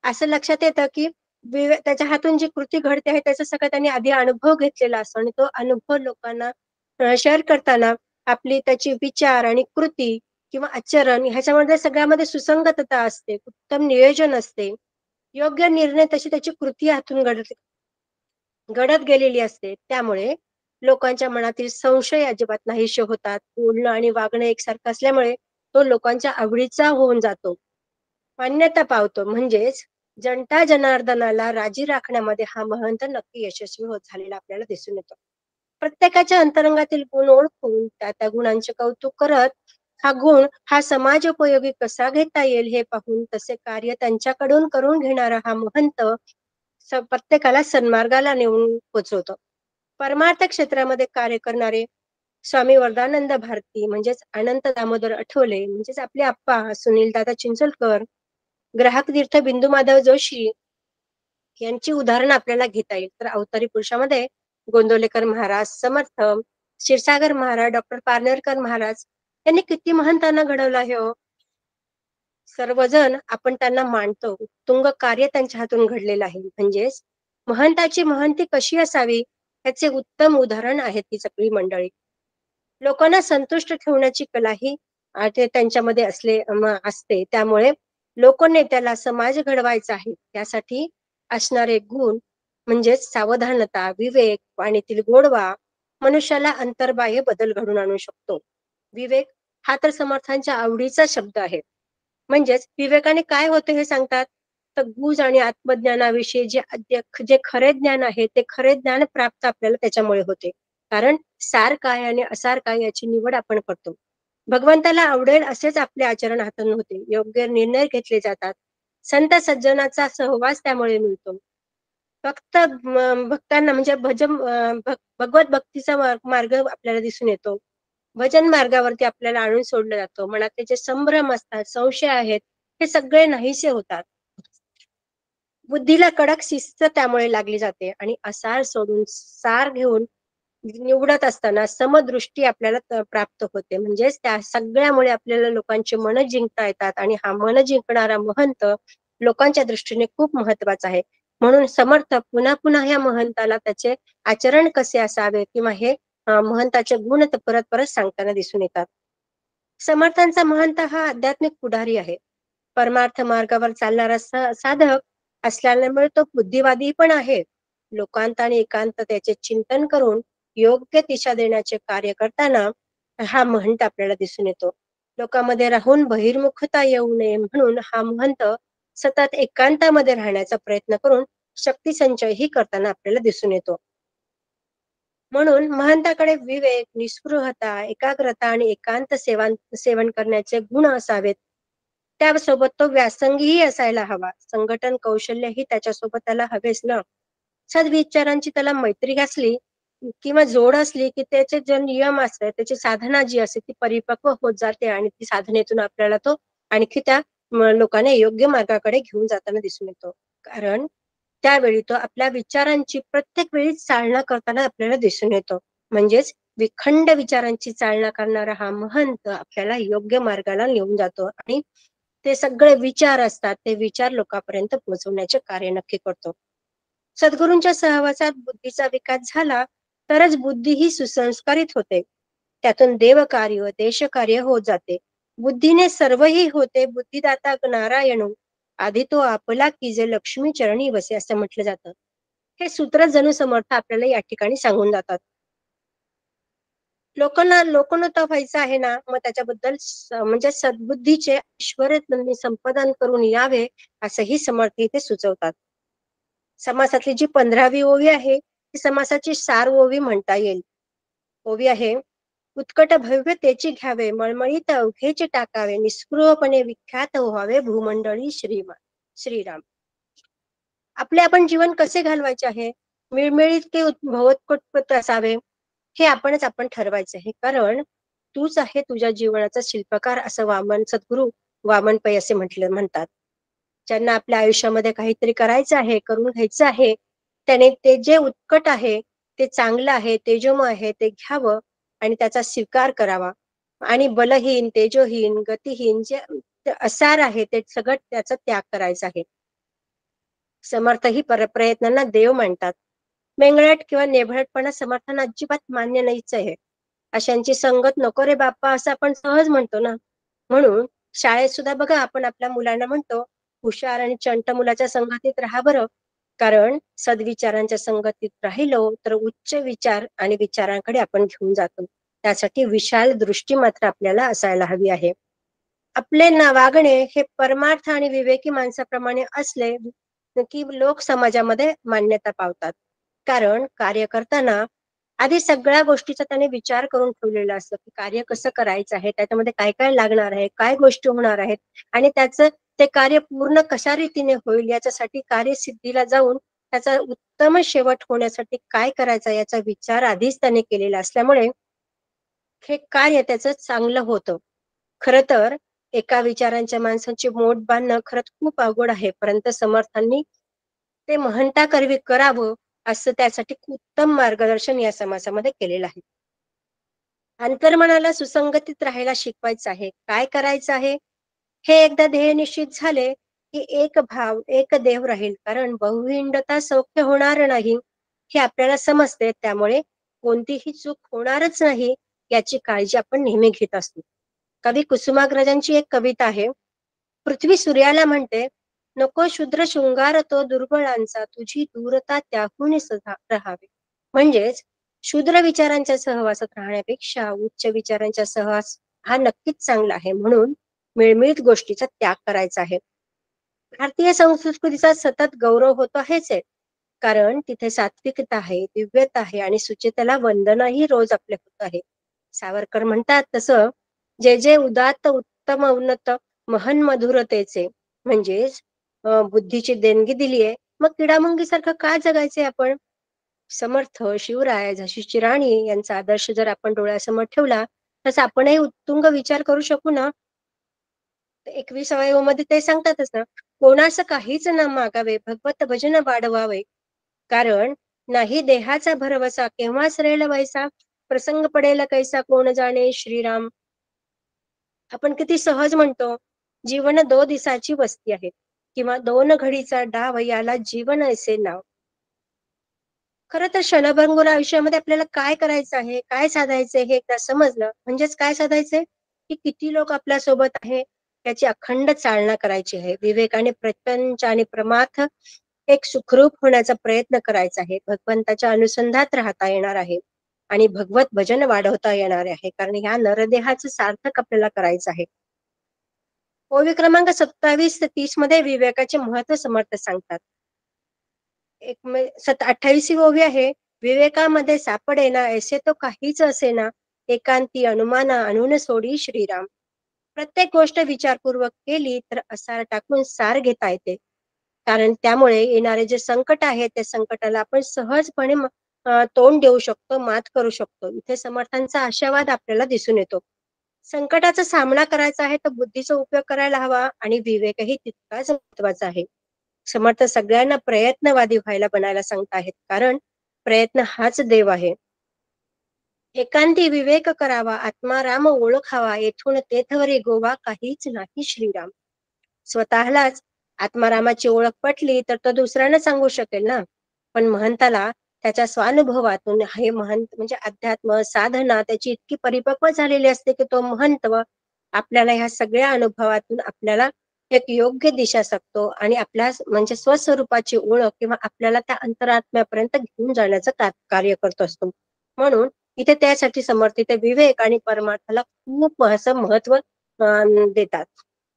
असं लक्षात येतं की त्याच्या हातून जी कृती घडते आहे त्याचा सगळं त्यांनी आधी अनुभव घेतलेला असतो आणि तो अनुभव लोकांना शेअर करताना आपली त्याची विचार आणि कृती किंवा आचरण ह्याच्यामध्ये सगळ्यामध्ये सुसंगतता असते, उत्तम नियोजन असते, योग्य निर्णय तशी त्याची कृती हातून घडत गेलेली असते. त्यामुळे लोकांच्या मनातील संशय अजिबात नाहीसे होतात. बोलणं आणि वागणं एकसारखं असल्यामुळे तो लोकांच्या आवडीचा होऊन जातो. मान्यता पावतो. म्हणजेच जनता जनार्दनाला राजी राखण्यामध्ये हा महंत नक्की यशस्वी होत झालेला आपल्याला दिसून येतो. प्रत्येकाच्या अंतरंगातील गुण ओळखून त्या गुणांचे कौतुक करत हा समाज उपयोगी कसा घेता येईल हे पाहून तसे कार्य त्यांच्याकडून करून घेणारा हा महंत प्रत्येकाला सन्मार्गाला नेऊन पोचवतो. परमार्थ क्षेत्रामध्ये कार्य करणारे स्वामी वरदानंद भारती म्हणजेच अनंत दामोदर आठवले म्हणजेच आपले आप्पा सुनील दादा चिंचोलकर, ग्राहक तीर्थ बिंदू माधव जोशी यांची उदाहरणं आपल्याला घेता येईल. तर अवतारी पुरुषामध्ये गोंदवलेकर महाराज समर्थ, क्षीरसागर महाराज, डॉक्टर पारनेरकर महाराज यांनी किती महंतांना घडवलं आहे हो. सर्वजण आपण त्यांना मानतो. तुंग कार्य त्यांच्या हातून घडलेलं आहे. म्हणजेच महंताची महंती कशी असावी याचे उत्तम उदाहरण आहेत ही सगळी मंडळी. लोकांना संतुष्ट ठेवण्याची कलाही त्यांच्यामध्ये असते. त्यामुळे लोकनेत्याला समाज घडवायचा आहे त्यासाठी असणारे गुण म्हणजेच सावधानता, विवेक, वाणीतील गोडवा मनुष्याला अंतर्बाह्य बदल घडून आणू शकतो. विवेक हा तर समर्थांच्या आवडीचा शब्द आहे. म्हणजेच विवेकाने काय होते हे सांगतात तर गुज आणि आत्मज्ञानाविषयी जे खरे ज्ञान आहे ते खरे ज्ञान प्राप्त आपल्याला त्याच्यामुळे होते. कारण सार काय आणि असार काय याची निवड आपण करतो. भगवंताला आवडेल असेच आपले आचरण हाताने होते. योग्य निर्णय घेतले जातात. संत सज्जनाचा सहवास त्यामुळे मिळतो. फक्त भक्तांना म्हणजे भगवत भक्तीचा मार्ग आपल्याला दिसून येतो. भजन मार्गावरती आपल्याला आणून सोडलं जातं. मनात जे संभ्रम असतात, संशय आहेत, हे सगळे नाहीसे होतात. बुद्धीला कडक शिस्त त्यामुळे लागली जाते आणि असार सोडून सार घेऊन निवडत असताना समदृष्टी आपल्याला प्राप्त होते. म्हणजेच त्या सगळ्यामुळे आपल्याला लोकांची मन जिंकता येतात आणि हा मन जिंकणारा महंत लोकांच्या दृष्टीने खूप महत्वाचा आहे. म्हणून समर्थ पुन्हा पुन्हा या महंताला त्याचे आचरण कसे असावे किंवा हे महंताचे गुण परत परत सांगताना दिसून येतात. समर्थांचा महंत हा आध्यात्मिक पुढारी आहे. परमार्थ मार्गावर चालणारा साधक असल्यामुळे तो बुद्धिवादी पण आहे. लोकांत आणि एकांत त्याचे चिंतन करून योग्य दिशा देण्याचे कार्य करताना हा महंत आपल्याला दिसून येतो. लोकांमध्ये राहून बहिर्मुखता येऊ नये म्हणून हा महंत सतत एकांतामध्ये राहण्याचा प्रयत्न करून शक्ती संचयही करताना आपल्याला दिसून येतो. म्हणून महंताकडे विवेक, निस्पृहता, एकाग्रता आणि एकांत सेवन करण्याचे गुण असावेत. त्यासोबत तो व्यासंगीही असायला हवा. संघटन कौशल्यही त्याच्यासोबत त्याला हवेच ना. सद्विचारांची त्याला मैत्री असली किंवा जोड असली की त्याचे जे नियम असतात त्याची साधना जी असते ती परिपक्व होत जाते आणि ती साधनेतून आपल्याला तो आणखी त्या लोकांना योग्य मार्गाकडे घेऊन जाताना दिसून येतो. कारण त्यावेळी तो आपल्या विचारांची प्रत्येक वेळी चालना करताना आपल्याला दिसून येतो. म्हणजेच विखंड विचारांची चालना करणारा हा महंत आपल्याला योग्य मार्गाला नेऊन जातो आणि ते सगळे विचार असतात ते विचार लोकांपर्यंत पोहोचवण्याचे कार्य नक्की करतो. सद्गुरूंच्या सहवासात बुद्धीचा विकास झाला तरच बुद्धी ही सुसंस्कारित होते. त्यातून देवकार्य, देशकार्य होत जाते. बुद्धीने सर्वही होते. बुद्धिदाता नारायण आधी तो आपला की जे लक्ष्मी चरणी वसे असं म्हटलं जातं. हे सूत्र जणू समर्थ आपल्याला या ठिकाणी सांगून जातात. लोकोन्नत व्हायचं आहे ना मग त्याच्याबद्दल म्हणजे सद्बुद्धीचे ऐश्वर्य संपादन करून यावे असंही समर्थ इथे सुचवतात. समासातली जी 15वी ओवी आहे ती समासाची सार ओवी म्हणता येईल. ओवी आहे उत्कट भव्यतेची घ्यावे, मळमळीत अवघेचे टाकावे, निस्पृहपणे विख्यात व्हावे भूमंडळी श्रीराम. आपले आपण जीवन कसे घालवायचे आहे, मिळमिळीत की भवत्कोटपत असावे हे आपण ठरवायचं आहे. कारण तूच आहे तुझ्या जीवनाचा शिल्पकार असं सद्गुरू वामन पै असे म्हणतात. ज्यांना आपल्या आयुष्यामध्ये काहीतरी करायचं आहे, करून घ्यायचं आहे, त्याने ते जे उत्कट आहे, ते चांगलं आहे, तेजोमय आहे ते घ्यावं आणि त्याचा स्वीकार करावा. आणि बलहीन, तेजोहीन, गतिहीन जे असार आहे ते सगळं त्याचा त्याग करायचा आहे. समर्थ ही प्रयत्नांना देव मानतात. मेंगळट किंवा नेभळटपणा समर्थांना अजिबात मान्य नाहीच आहे. अशांची संगत नको रे बाप्पा असं आपण सहज म्हणतो ना. म्हणून शाळेत सुद्धा बघा आपण आपल्या मुलांना म्हणतो हुशार आणि चंट मुलाच्या संगतीत राहा बरं. कारण सद्विचारांच्या संगतीत राहिलो तर उच्च विचार आणि विचारांकडे आपण घेऊन जातो. त्यासाठी विशाल दृष्टी मात्र आपल्याला असायला हवी आहे. आपले वागणे हे परमार्थ आणि विवेकी माणसाप्रमाणे असले की लोक समाजामध्ये मान्यता पावतात. कारण कार्य करताना आधी सगळ्या गोष्टीचा त्याने विचार करून ठेवलेला असतो की कार्य कसं करायचं आहे, त्याच्यामध्ये काय काय लागणार आहे, काय गोष्टी होणार आहेत आणि त्याचं ते कार्य पूर्ण कशा रीतीने होईल याच्यासाठी कार्यसिद्धीला जाऊन त्याचा उत्तम शेवट होण्यासाठी काय करायचं याचा विचार आधीच त्याने केलेला असल्यामुळे हे कार्य त्याचं चांगलं होतं. खरं तर एका विचारांच्या माणसांची मोठ बांधणं खरंच खूप अवघड आहे, परंतु समर्थांनी ते महंता करवी करावं असं त्यासाठी उत्तम मार्गदर्शन या समाजामध्ये केलेलं आहे. अंतर्मनाला सुसंगतीत राहायला शिकवायचं आहे. काय करायचं आहे? हे एकदा ध्येय निश्चित झाले की एक भाव एक देव राहील, कारण बहुहिंडता सौख्य होणार नाही हे आपल्याला समजते. त्यामुळे कोणतीही चूक होणारच नाही याची काळजी आपण नेहमी घेत असतो. कवी कुसुमाग्रजांची एक कविता आहे. पृथ्वी सूर्याला म्हणते, नको शूद्र शृंगार तो दुर्बळांचा, तुझी दूरता त्याहून राहावी. म्हणजेच शूद्र विचारांच्या सहवासात राहण्यापेक्षा उच्च विचारांच्या सहवास हा नक्कीच चांगला आहे. म्हणून मिळमिळीत गोष्टीचा त्याग करायचा आहे. भारतीय संस्कृतीचा सतत गौरव होतो हेच आहे, कारण तिथे सात्विकता आहे, दिव्यता आहे आणि सुचितेला वंदनाही रोज आपले होत आहे. सावरकर म्हणतात तसं, जे जे उदात्त उत्तम उन्नत महन मधुरतेचे म्हणजेच बुद्धीची देणगी दिली आहे, मग किडामुंगी सारखं का जगायचंय आपण? समर्थ शिवराय झाशीची राणी यांचा आदर्श जर आपण डोळ्यासमोर ठेवला, तसं आपणही उत्तुंग विचार करू शकू ना. 21व्या मध्ये ते सांगतातच ना, कोणास काहीच न मागावे, भगवत भजन वाढवावे, कारण नाही देहाचा भरवसा, केव्हा सरेल वैसा, प्रसंग पडेल कैसा कोण जाणे श्रीराम. आपण किती सहज म्हणतो, जीवन 2 दिवसाची वस्ती आहे किंवा 2 घडीचा डाव, याला जीवन असे नाव. खरं तर क्षणभंगुर आयुष्यामध्ये आपल्याला काय करायचं आहे, काय साधायचंय हे एकदा समजलं म्हणजेच काय साधायचंय, की किती लोक आपल्या सोबत आहे त्याची अखंड चालना करायची आहे. विवेकाने प्रपंच आणि प्रमाथ एक सुखरूप होण्याचा प्रयत्न करायचा आहे. भगवंताच्या अनुसंधात राहता येणार आहे आणि भगवत भजन वाढवता येणार आहे, कारण ह्या नरदेहाचं सार्थक आपल्याला करायचं आहे. ओवी क्रमांक 27 ते 30 मध्ये विवेकाचे महत्व समर्थ सांगतात. 28वी ओवी आहे. विवेकामध्ये सापडेना ऐसे तो काहीच असेना, एकांती अनुमाना आणून सोडी श्रीराम. प्रत्येक गोष्ट विचारपूर्वक केली तर असार टाकून सार घेता येते, कारण त्यामुळे येणारे जे संकट आहे त्या संकटाला आपण सहजपणे तोंड देऊ शकतो, मात करू शकतो. इथे समर्थांचा आशावाद आपल्याला दिसून येतो. संकटाचा सामना करायचा आहे तर बुद्धीचा उपयोग करायला हवा आणि विवेकही तितकाच महत्वाचा आहे. समर्थ सगळ्यांना प्रयत्नवादी व्हायला बनायला सांगताहेत, कारण प्रयत्न हाच देव आहे. एकांती विवेक करावा, आत्माराम ओळखावा, येथून तेथवरी गोवा काहीच नाही श्रीराम. स्वतःलाच आत्मारामाची ओळख पटली तर तो दुसऱ्यांना सांगू शकेल ना, पण महंताला त्याच्या स्वानुभवातून हे महंत म्हणजे अध्यात्म साधना त्याची इतकी परिपक्व झालेली असते की तो महंतव आपल्याला ह्या सगळ्या अनुभवातून आपल्याला एक योग्य दिशा सांगतो आणि आपल्या म्हणजे स्वस्वरूपाची ओळख किंवा आपल्याला त्या अंतरात्म्यापर्यंत घेऊन जाण्याचं कार्य करत असतो. म्हणून इथे त्यासाठी समर्थ इथे विवेक आणि परमार्थाला खूप असं महत्व देतात.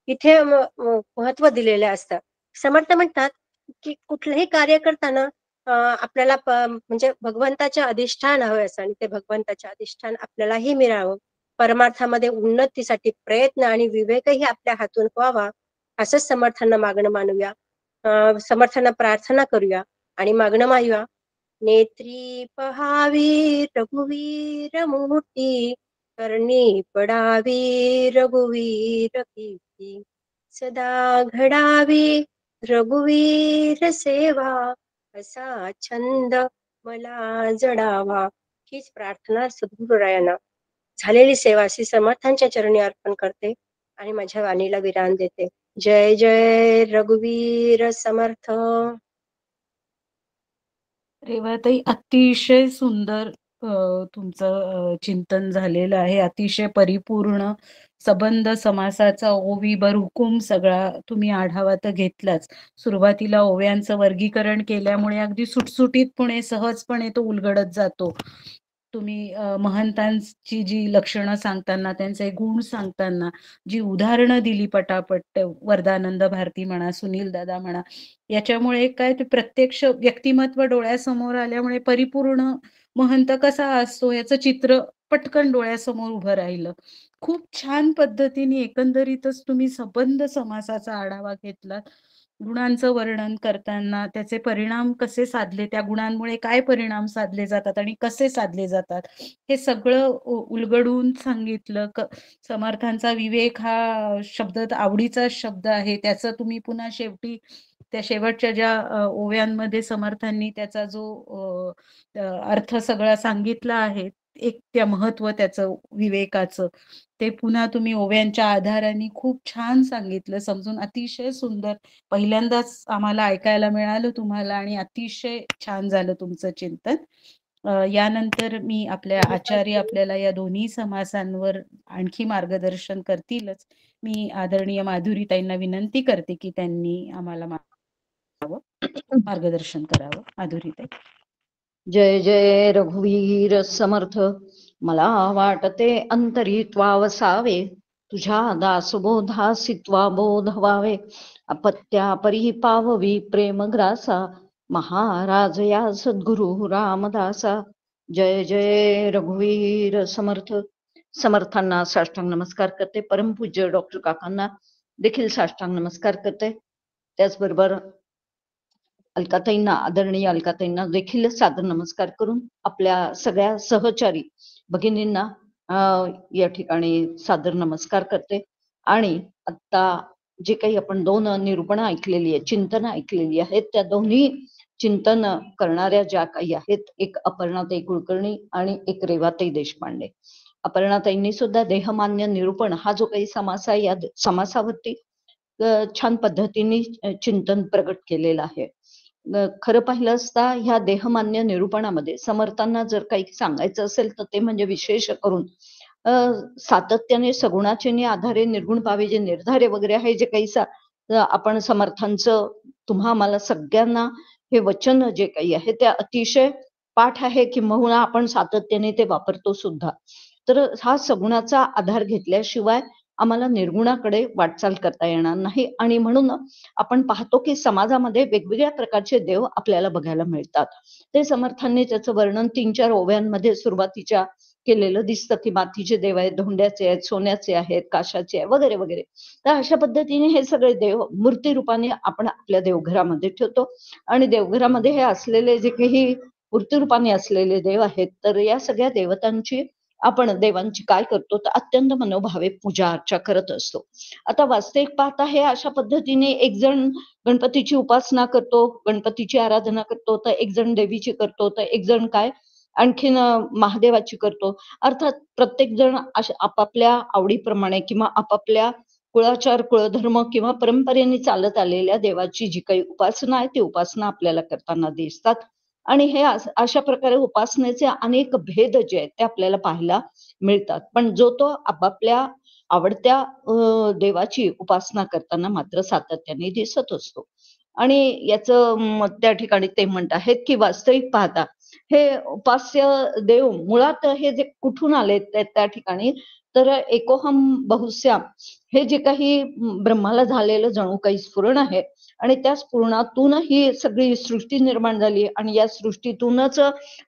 इथे महत्व दिलेले असतात. समर्थ म्हणतात की कुठलंही कार्य करताना आपल्याला म्हणजे भगवंताचे अधिष्ठान हवे असं आणि ते भगवंताचे अधिष्ठान आपल्यालाही मिळावं. परमार्थामध्ये उन्नतीसाठी प्रयत्न आणि विवेकही आपल्या हातून व्हावा, असंच समर्थांना मागणं मानूया. समर्थांना प्रार्थना करूया आणि मागणं मानूया. नेत्री पहावी रघुवीर मूर्ती, करणी पडावी रघुवीर कीर्ती, सदा घडावी रघुवीर सेवा, असा छंद मला जडावा. हीच प्रार्थना सद्गुरुरायांना झालेली सेवा श्री समर्थांच्या चरणी अर्पण करते आणि माझ्या वाणीला विराम देते. जय जय रघुवीर समर्थ. रेवाताई, अतिशय सुंदर तुमचं चिंतन झालेलं आहे. अतिशय परिपूर्ण सबंध समासाचा ओवी हुकूम सगळा तुम्ही आढावा तर घेतलाच. सुरुवातीला ओव्यांचं वर्गीकरण केल्यामुळे अगदी सुटसुटीतपणे सहजपणे तो उलगडत जातो. तुम्ही महंतांची जी लक्षणं सांगताना, त्यांचे गुण सांगताना जी उदाहरणं दिली पटापट, वरदानंद भारती म्हणा, सुनील दादा म्हणा, याच्यामुळे काय ते प्रत्यक्ष व्यक्तिमत्व डोळ्यासमोर आल्यामुळे परिपूर्ण महंत कसा असतो याचं चित्र पटकन डोळ्यासमोर उभं राहिलं. खूप छान पद्धतीने एकंदरीतच तुम्ही संबंध समासाचा आढावा घेतलात. गुणांचं वर्णन करताना त्याचे परिणाम कसे साधले, त्या गुणांमुळे काय परिणाम साधले जातात आणि कसे साधले जातात, हे सगळं उलगडून सांगितलं. समर्थांचा विवेक हा शब्द आवडीचा शब्द आहे. त्याचं तुम्ही पुन्हा शेवटी त्या शेवटच्या ज्या ओव्यांमध्ये समर्थांनी त्याचा जो अर्थ सगळा सांगितला आहे, एक त्या महत्त्व त्याचं विवेकाचं, ते पुन्हा तुम्ही ओव्यांच्या आधाराने खूप छान सांगितलं, समजून अतिशय सुंदर. पहिल्यांदाच आम्हाला ऐकायला मिळालं तुम्हाला आणि अतिशय छान झालं तुमचं चिंतन. यानंतर मी आपल्या आचार्य आपल्याला या दोन्ही समासांवर आणखी मार्गदर्शन करतीलच. मी आदरणीय माधुरीताईंना विनंती करते की त्यांनी आम्हाला मार्गदर्शन करावं. माधुरीताई. जय जय रघुवीर समर्थ. मला वाटते अंतरी त्वावसावे, तुझ्या दासबोधासित्वा बोध व्हावे. अपत्या परी पाववी प्रेमग्रासा, महाराज या सद्गुरु रामदासा. जय जय रघुवीर समर्थ. समर्थांना साष्टांग नमस्कार करते. परमपूज्य डॉक्टर काकांना देखील साष्टांग नमस्कार करते. त्याचबरोबर अलकाताईंना, आदरणीय अलकाताईंना देखील सादर नमस्कार करून आपल्या सगळ्या सहचारी भगिनींना या ठिकाणी सादर नमस्कार करते. आणि आता जे काही आपण 2 निरूपणं ऐकलेली आहे, चिंतन ऐकलेली आहेत, त्या दोन्ही चिंतन करणाऱ्या ज्या काही आहेत, एक अपर्णाताई कुलकर्णी आणि एक रेवाताई देशपांडे. अपर्णाताईंनी सुद्धा देहमान्य निरूपण हा जो काही समास आहे, या समासावरती छान पद्धतीने चिंतन प्रगट केलेलं आहे. खरं पाहिलं असता ह्या देहमान्य निरूपणामध्ये समर्थांना जर काही सांगायचं असेल तर ते म्हणजे विशेष करून सातत्याने सगुणाचे आधारे निर्गुण पावे जे निर्धारे वगैरे आहे, जे काही आपण समर्थांचं तुम्हा आम्हाला सगळ्यांना हे वचन जे काही आहे ते अतिशय पाठ आहे, किंबहुना आपण सातत्याने ते वापरतो सुद्धा. तर हा सगुणाचा आधार घेतल्याशिवाय आम्हाला निर्गुणाकडे वाटचाल करता येणार नाही. आणि म्हणून आपण पाहतो की समाजामध्ये वेगवेगळ्या प्रकारचे देव आपल्याला बघायला मिळतात. ते समर्थांनी त्याचं वर्णन 3-4 ओव्यांमध्ये सुरुवातीच्या केलेलं दिसतं की मातीचे देव आहेत, धोंड्याचे आहेत, सोन्याचे आहेत, काशाचे आहे, वगैरे वगैरे. तर अशा पद्धतीने हे सगळे देव मूर्ती रूपाने आपण आपल्या देवघरामध्ये ठेवतो. आणि देवघरामध्ये हे असलेले जे काही मूर्ती रूपाने असलेले देव आहेत, तर या सगळ्या देवतांची आपण देवांची काय करतो तर अत्यंत मनोभावे पूजा अर्चा करत असतो. आता वास्तविक पाहता हे अशा पद्धतीने एक जण गणपतीची उपासना करतो, गणपतीची आराधना करतो, तर एक जण देवीची करतो, तर एक जण काय आणखीन महादेवाची करतो. अर्थात प्रत्येक जण आपापल्या आवडीप्रमाणे किंवा आपापल्या कुळाचार, कुळधर्म किंवा परंपरेने चालत आलेल्या देवाची जी काही उपासना आहे ती उपासना आपल्याला करताना दिसतात. आणि हे अशा प्रकारे उपासनेचे अनेक भेद जे आहेत ते आपल्याला पाहायला मिळतात. पण जो तो आपापल्या आवडत्या देवाची उपासना करताना मात्र सातत्याने दिसत असतो. आणि याचं त्या ठिकाणी ते म्हणत आहेत की वास्तविक पाहता हे उपास्य देव मुळात हे जे कुठून आले त्या ठिकाणी तर एकोहम बहुश्याम हे जे काही ब्रह्माला झालेलं जणू काही स्फुरण आहे आणि त्या स्फुरणातून ही सगळी सृष्टी निर्माण झाली आणि या सृष्टीतूनच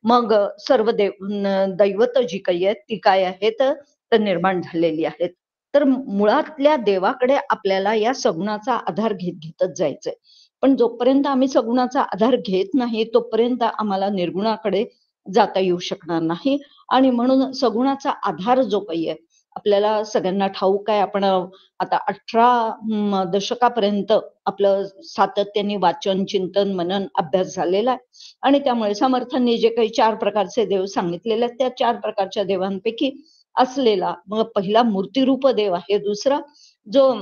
मग सर्व दैवत जी काही आहेत ती काय आहेत तर निर्माण झालेली आहेत. तर मुळातल्या देवाकडे आपल्याला या सगुणाचा आधार घेतच जायचंय. पण जोपर्यंत आम्ही सगुणाचा आधार घेत नाही तोपर्यंत आम्हाला निर्गुणाकडे जाता येऊ शकणार नाही. आणि म्हणून सगुणाचा आधार जो काही आहे आपल्याला सगळ्यांना ठाऊक आहे. आपण आता 18 दशकापर्यंत आपलं सातत्याने वाचन, चिंतन, मनन, अभ्यास झालेला आहे. आणि त्यामुळे समर्थांनी जे काही 4 प्रकारचे देव सांगितलेले आहेत त्या 4 प्रकारच्या देवांपैकी असलेला मग पहिला मूर्तिरूप देव आहे, दुसरा जो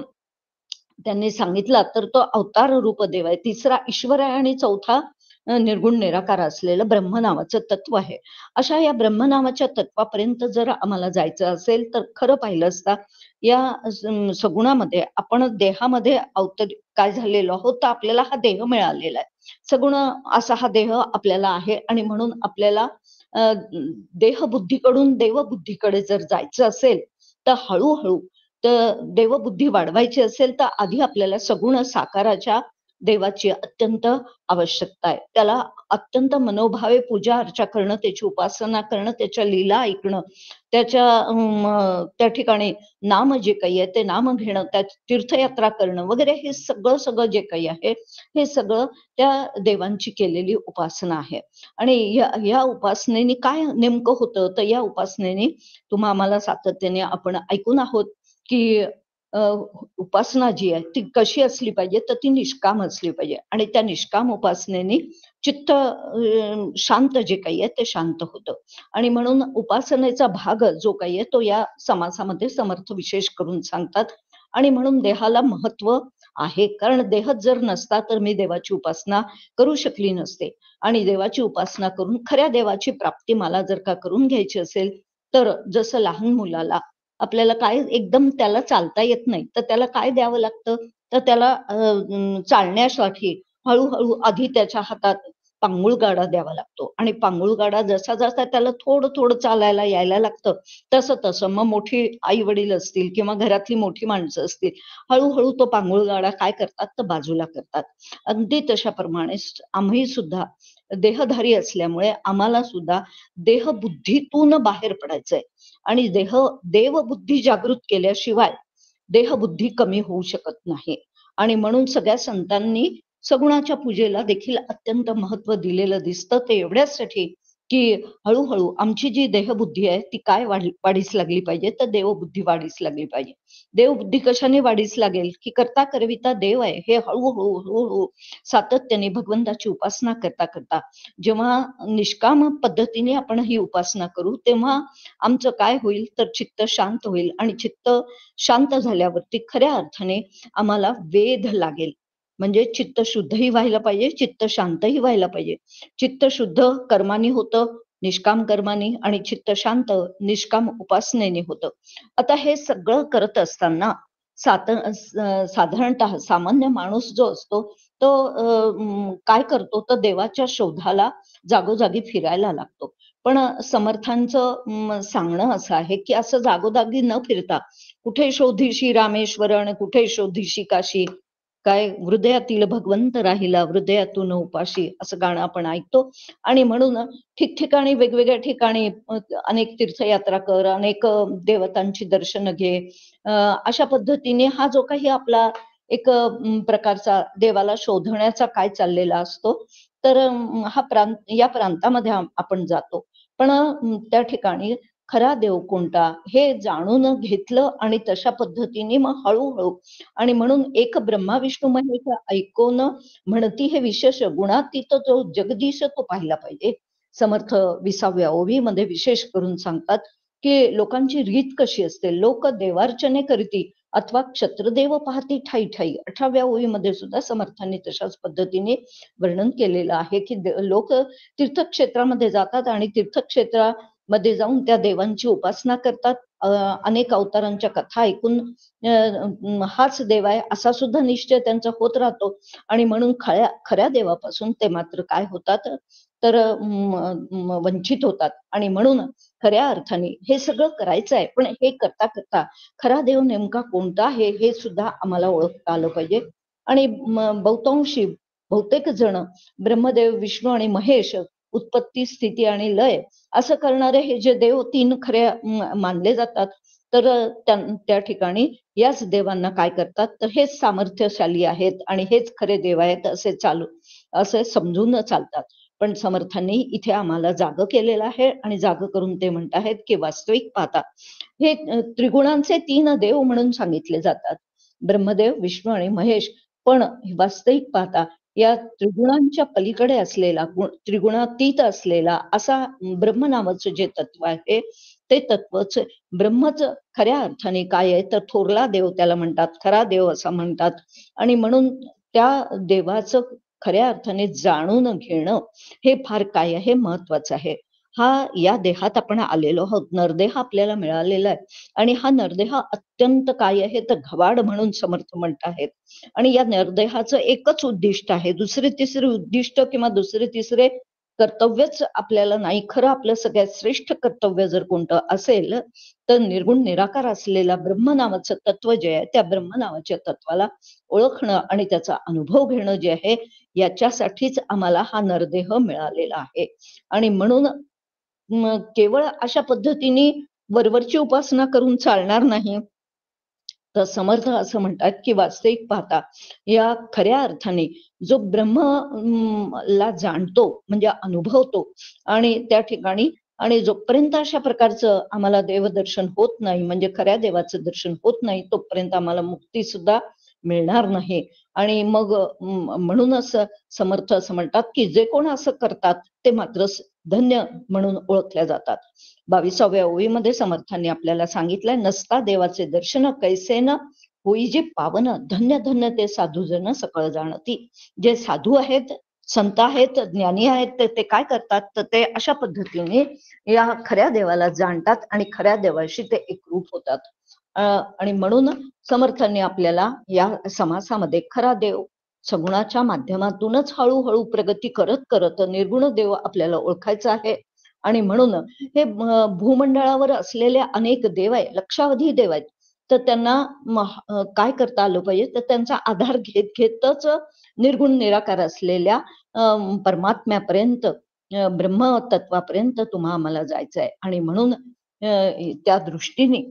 त्यांनी सांगितला तर तो अवतार रूप देव आहे, तिसरा ईश्वर आहे आणि चौथा निर्गुण निराकार असलेलं ब्रह्म नावाचं तत्व आहे. अशा या ब्रह्म नावाच्या तत्वापर्यंत जर आम्हाला जायचं असेल तर खरं पाहिलं असता या सगुणामध्ये आपण देहामध्ये काय झालेलो आहोत तर आपल्याला हा देह मिळालेला आहे. सगुण असा हा देह आपल्याला आहे आणि म्हणून आपल्याला देहबुद्धीकडून देवबुद्धीकडे जर जायचं असेल तर हळूहळू तर देवबुद्धी वाढवायची असेल तर आधी आपल्याला सगुण साकाराच्या देवाची अत्यंत आवश्यकता आहे. त्याला अत्यंत मनोभावे पूजा अर्चा करणं, त्याची उपासना करणं, त्याच्या लीला ऐकणं, त्या ठिकाणी नाम जे काही आहे ते नाम घेणं, त्या तीर्थयात्रा करणं वगैरे, हे सगळं सगळं जे काही आहे हे सगळं त्या देवांची केलेली उपासना आहे. आणि या उपासनेने काय नेमकं होतं, तर या उपासनेने आम्हाला सातत्याने आपण ऐकून आहोत की उपासना जी आहे ती कशी असली पाहिजे, तर ती निष्काम असली पाहिजे. आणि त्या निष्काम उपासनेने चित्त शांत जे काही आहे ते शांत होतं. आणि म्हणून उपासनेचा भाग जो काही आहे तो या समासामध्ये समर्थ विशेष करून सांगतात. आणि म्हणून देहाला महत्व आहे, कारण देहच जर नसता तर मी देवाची उपासना करू शकली नसते. आणि देवाची उपासना करून खऱ्या देवाची प्राप्ती मला जर का करून घ्यायची असेल, तर जसं लहान मुलाला आपल्याला काय एकदम त्याला चालता येत नाही, तर त्याला काय द्यावं लागतं, तर त्याला चालण्यासाठी हळूहळू आधी त्याच्या हातात पांगुळ गाडा द्यावा लागतो. आणि पांगुळ गाडा जसा जसा त्याला थोडं थोडं चालायला यायला लागतं, तसं तसं मग मोठी आई वडील असतील किंवा घरातली मोठी माणसं असतील, हळूहळू तो पांगुळ गाडा काय करतात, तर बाजूला करतात. अगदी तशाप्रमाणे आम्ही सुद्धा देहधारी असल्यामुळे आम्हाला सुद्धा देहबुद्धीतून बाहेर पडायचंय. आणि देवबुद्धी जागृत केल्याशिवाय देहबुद्धी कमी होऊ शकत नाही. आणि म्हणून सगळ्या संतांनी सगुणाच्या पूजेला देखील अत्यंत महत्व दिलेलं दिसतं. ते एवढ्यासाठी की हळूहळू आमची जी देहबुद्धी आहे ती काय वाढीस लागली पाहिजे, तर देवबुद्धी वाढीस लागली पाहिजे. देवबुद्धी कशाने वाढीस लागेल, की करता करविता देव आहे हे हळूहळू हळूहळू सातत्याने भगवंताची उपासना करता करता जेव्हा निष्काम पद्धतीने आपण ही उपासना करू, तेव्हा आमचं काय होईल, तर चित्त शांत होईल. आणि चित्त शांत झाल्यावरती खऱ्या अर्थाने आम्हाला वेध लागेल. म्हणजे चित्त शुद्धही व्हायला पाहिजे, चित्त शांतही व्हायला पाहिजे. चित्त शुद्ध कर्माने होतं, निष्काम कर्माने, आणि चित्त शांत निष्काम उपासनेने होतं. आता हे सगळं करत असताना साधारणतः सामान्य माणूस जो असतो तो काय करतो, तर देवाच्या शोधाला जागोजागी फिरायला लागतो. पण समर्थांचं सांगणं असं आहे की असं जागोजागी न फिरता कुठे शोधीशी रामेश्वरण, कुठे शोधीशी काशी, काय हृदयातील भगवंत राहिला हृदयातून उपाशी, असं गाणं आपण ऐकतो. आणि म्हणून ठिकठिकाणी वेगवेगळ्या ठिकाणी अनेक तीर्थयात्रा कर, अनेक देवतांची दर्शन घे. अशा पद्धतीने हा जो काही आपला एक प्रकारचा देवाला शोधण्याचा काय चाललेला असतो, तर हा या प्रांतामध्ये आपण जातो. पण त्या ठिकाणी खरा देव कोणता हे जाणून घेतलं आणि तशा पद्धतीने मग हळूहळू. आणि म्हणून एक ब्रह्मा विष्णू महेश ऐकून म्हणती हे विशेष गुणातीत जो जगदीश तो पाहिला पाहिजे. समर्थ 20व्या ओवीमध्ये विशेष करून सांगतात की लोकांची रीत कशी असते. लोक देवार्चने करीती अथवा क्षत्रदेव पाहती ठाई ठाई. 18व्या ओवीमध्ये सुद्धा समर्थांनी तशाच पद्धतीने वर्णन केलेलं आहे की लोक तीर्थक्षेत्रामध्ये जातात आणि तीर्थक्षेत्रामध्ये जाऊन त्या देवांची उपासना करतात. अनेक अवतारांच्या कथा ऐकून हाच देव आहे असा सुद्धा निश्चय त्यांचा होत राहतो. आणि म्हणून खऱ्या देवापासून ते मात्र काय होतात, तर वंचित होतात. आणि म्हणून खऱ्या अर्थाने हे सगळं करायचं आहे, पण हे करता करता खरा देव नेमका कोणता आहे हे सुद्धा आम्हाला ओळखता आलं पाहिजे. आणि बहुतेक जण ब्रह्मदेव, विष्णू आणि महेश, उत्पत्ती, स्थिती आणि लय असं करणारे हे जे देव तीन खरे मानले जातात, तर त्या ठिकाणी याच देवांना काय करतात, तर हेच सामर्थ्यशाली आहेत आणि हेच खरे देव आहेत असे समजून चालतात. पण समर्थांनी इथे आम्हाला जाग केलेलं आहे आणि जाग करून ते म्हणत आहेत की वास्तविक पाहता हे त्रिगुणांचे 3 देव म्हणून सांगितले जातात, ब्रह्मदेव, विष्णू आणि महेश. पण वास्तविक पाहता या त्रिगुणांच्या पलीकडे असलेला, त्रिगुणातीत असलेला असा ब्रह्म नावाचं जे तत्व आहे, ते तत्वच ब्रह्मच खऱ्या अर्थाने काय आहे, तर थोरला देव त्याला म्हणतात, खरा देव असं म्हणतात. आणि म्हणून त्या देवाचं खऱ्या अर्थाने जाणून घेणं हे फार काय आहे, महत्वाचं आहे. या देहात आपण आलेलो आहोत, नरदेह आपल्याला मिळालेला आहे. आणि हा नरदेह अत्यंत काय आहे, तर घवाड म्हणून समर्थ म्हणत आहेत. आणि या नरदेहाचं एकच उद्दिष्ट आहे, दुसरे तिसरे उद्दिष्ट किंवा दुसरे तिसरे कर्तव्यच आपल्याला नाही, खरं आपलं सगळ्यात श्रेष्ठ कर्तव्य जर कोणतं असेल तर निर्गुण निराकार असलेला ब्रह्म नावाचं तत्व जे आहे त्या ब्रह्म नावाच्या तत्वाला ओळखणं आणि त्याचा अनुभव घेणं जे आहे, याच्यासाठीच आम्हाला हा नरदेह मिळालेला आहे. आणि म्हणून केवळ अशा पद्धतीने वरवरची उपासना करून चालणार नाही. तर समर्थ असं म्हणतात की वास्तविक पाहता या खऱ्या अर्थाने जो ब्रह्म ला जाणतो म्हणजे अनुभवतो आणि त्या ठिकाणी आणि जोपर्यंत अशा प्रकारचं आम्हाला देवदर्शन होत नाही, म्हणजे खऱ्या देवाचं दर्शन होत नाही, तोपर्यंत आम्हाला मुक्ती सुद्धा मिळणार नाही. आणि मग म्हणूनच समर्थ असं म्हणतात की जे कोण असं करतात ते मात्र धन्य म्हणून ओळखल्या जातात. 22व्या ओळीमध्ये समर्थांनी आपल्याला सांगितलंय, नसता देवाचे दर्शन कैसेन होई जे पावन, धन्य धन्य ते साधू जन सकळ जाणती. जे साधू आहेत, संत आहेत, ज्ञानी आहेत, ते काय करतात तर ते अशा पद्धतीने या खऱ्या देवाला जाणतात आणि खऱ्या देवाशी ते एकरूप होतात. आणि म्हणून समर्थांनी आपल्याला या समासामध्ये खरा देव सगुणाच्या माध्यमातूनच हळूहळू प्रगती करत करत निर्गुण देव आपल्याला ओळखायचा आहे. आणि म्हणून हे भूमंडळावर असलेले अनेक देव आहे, लक्षावधी देव आहेत, तर त्यांना काय करता आलं पाहिजे, तर त्यांचा आधार घेत घेतच निर्गुण निराकार असलेल्या परमात्म्यापर्यंत, ब्रह्म तत्वापर्यंत तुम्हा आम्हाला जायचं आहे. आणि म्हणून त्या दृष्टीने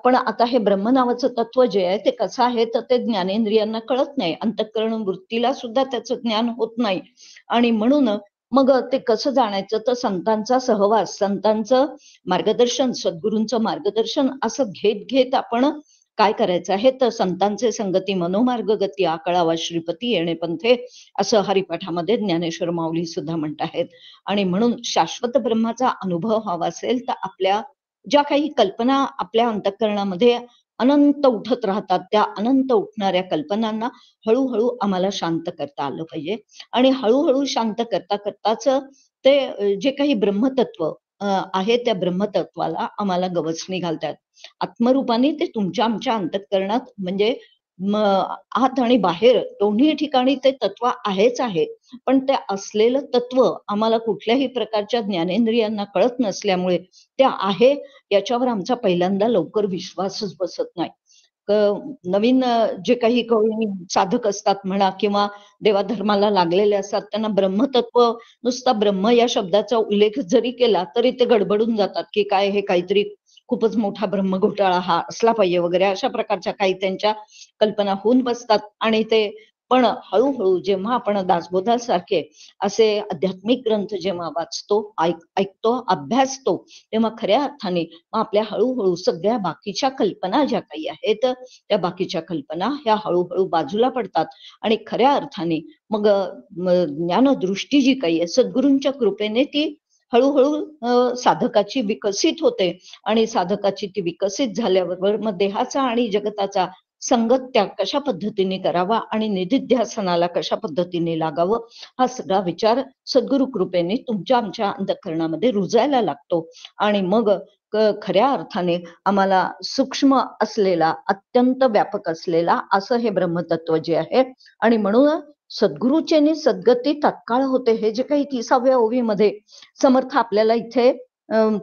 पण आता हे ब्रह्म नावाचं तत्व जे आहे ते कसं आहे तर ते ज्ञानेंद्रियांना कळत नाही, अंतःकरण वृत्तीला सुद्धा त्याचं ज्ञान होत नाही. आणि म्हणून मग ते कसं जाणायचं तर संतांचा सहवास, संतांचं मार्गदर्शन, सद्गुरूंचं मार्गदर्शन असं घेत घेत आपण काय करायचं आहे तर संतांचे संगती मनोमार्ग गती आकळावा श्रीपती येणे पंथे, असं हरिपाठामध्ये ज्ञानेश्वर माऊली सुद्धा म्हणत आहेत. आणि म्हणून शाश्वत ब्रह्माचा अनुभव हवा असेल तर आपल्या ज्या काही कल्पना आपल्या अंतःकरणामध्ये अनंत उठत राहतात, त्या अनंत उठणाऱ्या कल्पनांना हळूहळू आम्हाला शांत करता आलं पाहिजे. आणि हळूहळू शांत करता करताच ते जे काही ब्रह्मतत्व आहे त्या ब्रह्मतत्वाला आम्हाला गवसणी घालतात. आत्मरूपाने ते तुमच्या आमच्या अंतःकरणात म्हणजे आत आणि बाहेर दोन्ही ठिकाणी ते तत्व आहेच आहे. पण ते असलेलं तत्व आम्हाला कुठल्याही प्रकारच्या ज्ञानेंद्रियांना कळत नसल्यामुळे ते आहे याच्यावर आमचा पहिल्यांदा लवकर विश्वासच बसत नाही. नवीन जे काही साधक असतात म्हणा किंवा देवाधर्माला लागलेले असतात, त्यांना ब्रह्मतत्व नुसता ब्रह्म या शब्दाचा उल्लेख जरी केला तरी ते गडबडून जातात की काय हे काहीतरी खूपच मोठा ब्रह्म घोटाळा हा असला पाहिजे वगैरे, अशा प्रकारच्या काही त्यांच्या कल्पना होऊन बसतात. आणि ते पण हळूहळू जेव्हा आपण दासबोधासारखे असे आध्यात्मिक ग्रंथ जेव्हा वाचतो, ऐकतो, अभ्यासतो, तेव्हा खऱ्या अर्थाने आपल्या हळूहळू सगळ्या बाकीच्या कल्पना ज्या काही आहेत त्या बाकीच्या कल्पना ह्या हळूहळू बाजूला पडतात. आणि खऱ्या अर्थाने मग ज्ञानदृष्टी जी काही आहे सद्गुरूंच्या कृपेने ती हळूहळू साधकाची विकसित होते. आणि साधकाची ती विकसित झाल्याबरोबर मग देहाचा आणि जगताचा संगत्याग कशा पद्धतीने करावा आणि निधिध्यासनाला कशा पद्धतीने लागावं, हा सगळा विचार सद्गुरु कृपेने तुमच्या आमच्या अंतःकरणामध्ये रुजायला लागतो. आणि मग खऱ्या अर्थाने आम्हाला सूक्ष्म असलेला, अत्यंत व्यापक असलेला असं हे ब्रह्मतत्व जे आहे. आणि म्हणून सद्गुरूचे सद्गती तत्काळ होते, हे जे काही 30व्या ओवीमध्ये समर्थ आपल्याला इथे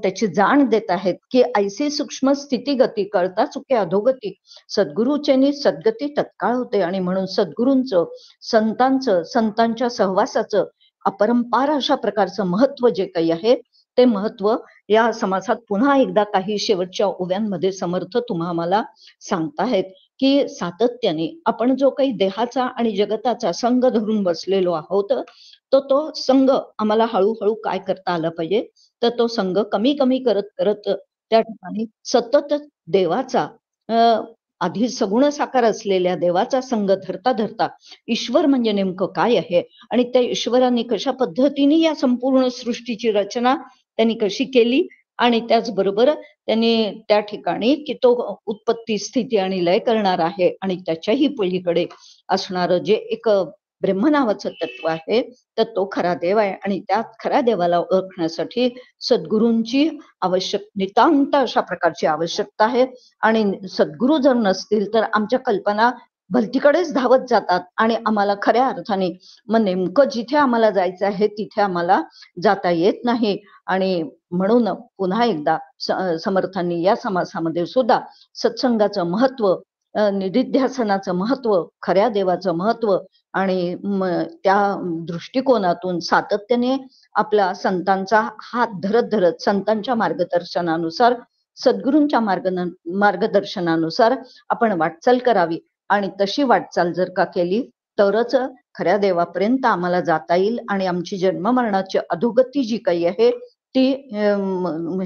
त्याची जाण देत आहेत की ऐसी सूक्ष्म स्थिती गती कळता चुके अधोगती, सद्गुरूचे सद्गती तत्काळ होते. आणि म्हणून सद्गुरूंचं, संतांचं, संतांच्या सहवासाचं अपरंपार अशा प्रकारचं महत्व जे काही आहे ते महत्व या समासात पुन्हा एकदा काही शेवटच्या ओव्यांमध्ये समर्थ तुम्हा आम्हाला सांगताहेत की सातत्याने आपण जो काही देहाचा आणि जगताचा संग धरून बसलेलो आहोत तो संग आम्हाला हळूहळू काय करता आला पाहिजे, तर तो संग कमी कमी करत करत त्या ठिकाणी सतत देवाचा आधी सगुण साकार असलेल्या देवाचा संग धरता धरता ईश्वर म्हणजे नेमकं काय आहे आणि त्या ईश्वराने कशा पद्धतीने या संपूर्ण सृष्टीची रचना त्यांनी कशी केली आणि त्याचबरोबर त्यांनी त्या ठिकाणी की तो उत्पत्ती स्थिती आणि लय करणार आहे आणि त्याच्याही पलीकडे असणारं जे एक ब्रह्म नावाचं तत्व आहे तर तो खरा देव आहे. आणि त्या खऱ्या देवाला ओळखण्यासाठी सद्गुरूंची आवश्यक नितांत अशा प्रकारची आवश्यकता आहे. आणि सद्गुरू जर नसतील तर आमच्या कल्पना भलतीकडेच धावत जातात आणि आम्हाला खऱ्या अर्थाने मग नेमकं जिथे आम्हाला जायचं आहे तिथे आम्हाला जाता येत नाही. आणि म्हणून पुन्हा एकदा समर्थांनी या समासामध्ये सुद्धा सत्संगाचं महत्व, निधिध्यासनाचं महत्व, खऱ्या देवाचं महत्व आणि त्या दृष्टिकोनातून सातत्याने आपला संतांचा हात धरत धरत संतांच्या मार्गदर्शनानुसार, सद्गुरूंच्या मार्गदर्शनानुसार आपण वाटचाल करावी. आणि तशी वाटचाल जर का केली तरच खऱ्या देवापर्यंत आम्हाला जाता येईल आणि आमची जन्म मरणाची अधोगती जी काही आहे ती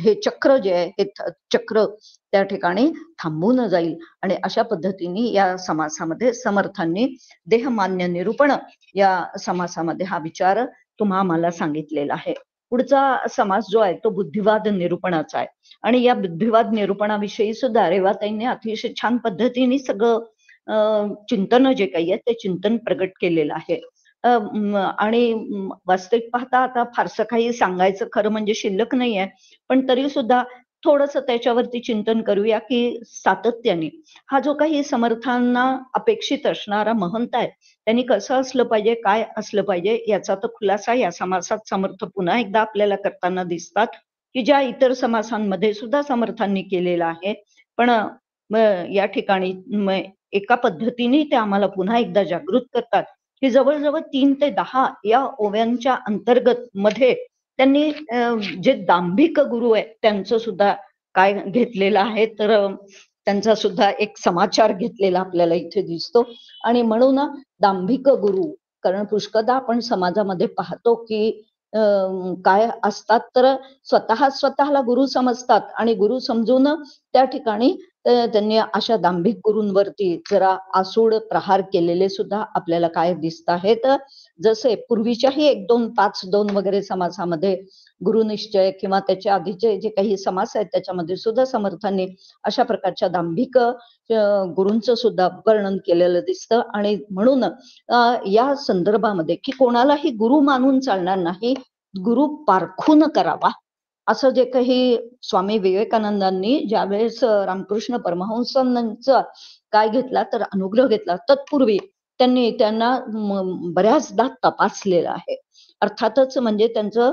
हे चक्र जे आहे हे चक्र त्या ठिकाणी थांबून जाईल. आणि अशा पद्धतीने या समासामध्ये समर्थांनी देहमान्य निरूपण या समासामध्ये हा विचार तुम्हा आम्हाला सांगितलेला आहे. पुढचा समास जो आहे तो बुद्धिवाद निरूपणाचा आहे. आणि या बुद्धिवाद निरूपणाविषयी सुद्धा रेवाताईंनी अतिशय छान पद्धतीने सगळं चिंतन जे काही आहे ते चिंतन प्रगट केलेलं आहे. आणि वास्तविक पाहता आता फारसं काही सांगायचं खरं म्हणजे शिल्लक नाही आहे, पण तरी सुद्धा थोडस त्याच्यावरती चिंतन करूया की सातत्याने हा जो काही समर्थांना अपेक्षित असणारा महंत आहे त्यांनी कसं असलं पाहिजे, काय असलं पाहिजे याचा तर खुलासा या समासात समर्थ पुन्हा एकदा आपल्याला करताना दिसतात, की ज्या इतर समासांमध्ये सुद्धा समर्थांनी केलेला आहे. पण या ठिकाणी एका पद्धतीने ते आम्हाला पुन्हा एकदा जागृत करतात की जवळजवळ 3 ते 10 या ओव्यांच्या अंतर्गत मध्ये त्यांनी जे दांभिक गुरु आहे त्यांचं सुद्धा काय घेतलेलं आहे, तर त्यांचा सुद्धा एक समाचार घेतलेला आपल्याला इथे दिसतो. आणि म्हणून दांभिक गुरु, कारण पुष्कळदा आपण समाजामध्ये पाहतो की काय असतात तर स्वतःला गुरु समजतात आणि गुरु समजून त्या ठिकाणी त्यांनी अशा दांभिक गुरूंवरती जरा आसूड प्रहार केलेले सुद्धा आपल्याला काय दिसत आहेत. जसे पूर्वीच्याही 1-2, 5-2 वगैरे समासामध्ये गुरुनिश्चय किंवा त्याच्या आधीचे जे काही समास आहेत त्याच्यामध्ये सुद्धा समर्थांनी अशा प्रकारच्या दांभिक गुरूंचं सुद्धा वर्णन केलेलं दिसतं. आणि म्हणून या संदर्भामध्ये की कोणालाही गुरु मानून चालणार नाही, गुरु पारखून करावा, असं जे काही स्वामी विवेकानंदांनी ज्यावेळेस रामकृष्ण परमहंसांचा काय घेतला तर अनुग्रह घेतला, तत्पूर्वी त्यांनी त्यांना बऱ्याचदा तपासलेलं आहे. अर्थातच म्हणजे त्यांचं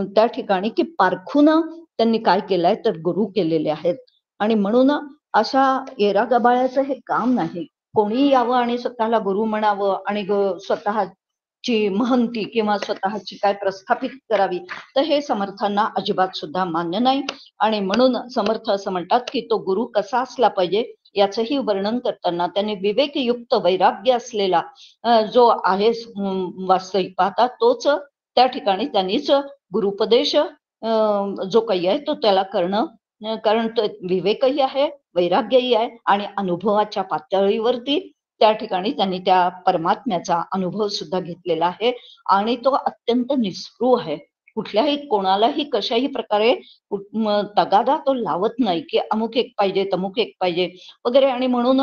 त्या ठिकाणी की पारखून त्यांनी काय केलंय तर गुरु केलेले आहेत. आणि म्हणून अशा येरा गबाळ्याचं हे काम नाही, कोणी यावं आणि स्वतःला गुरु म्हणावं आणि स्वतःची महंती किंवा स्वतःची काय प्रस्थापित करावी, तर हे समर्थांना अजिबात सुद्धा मान्य नाही. आणि म्हणून समर्थ असं म्हणतात की तो गुरु कसा असला पाहिजे याचंही वर्णन करताना त्यांनी विवेकयुक्त वैराग्य असलेला जो आहे वास्तविक पाहता तोच त्या ठिकाणी त्यांनीच गुरुपदेश जो काही आहे तो त्याला करणं, कारण तो विवेकही आहे, वैराग्यही आहे आणि अनुभवाच्या पातळीवरती त्या ठिकाणी त्यांनी त्या परमात्म्याचा अनुभव सुद्धा घेतलेला आहे. आणि तो अत्यंत निस्पृह आहे, कुठल्याही कोणालाही कशाही प्रकारे तगादा तो लावत नाही की अमुक एक पाहिजे तमुक एक पाहिजे वगैरे. आणि म्हणून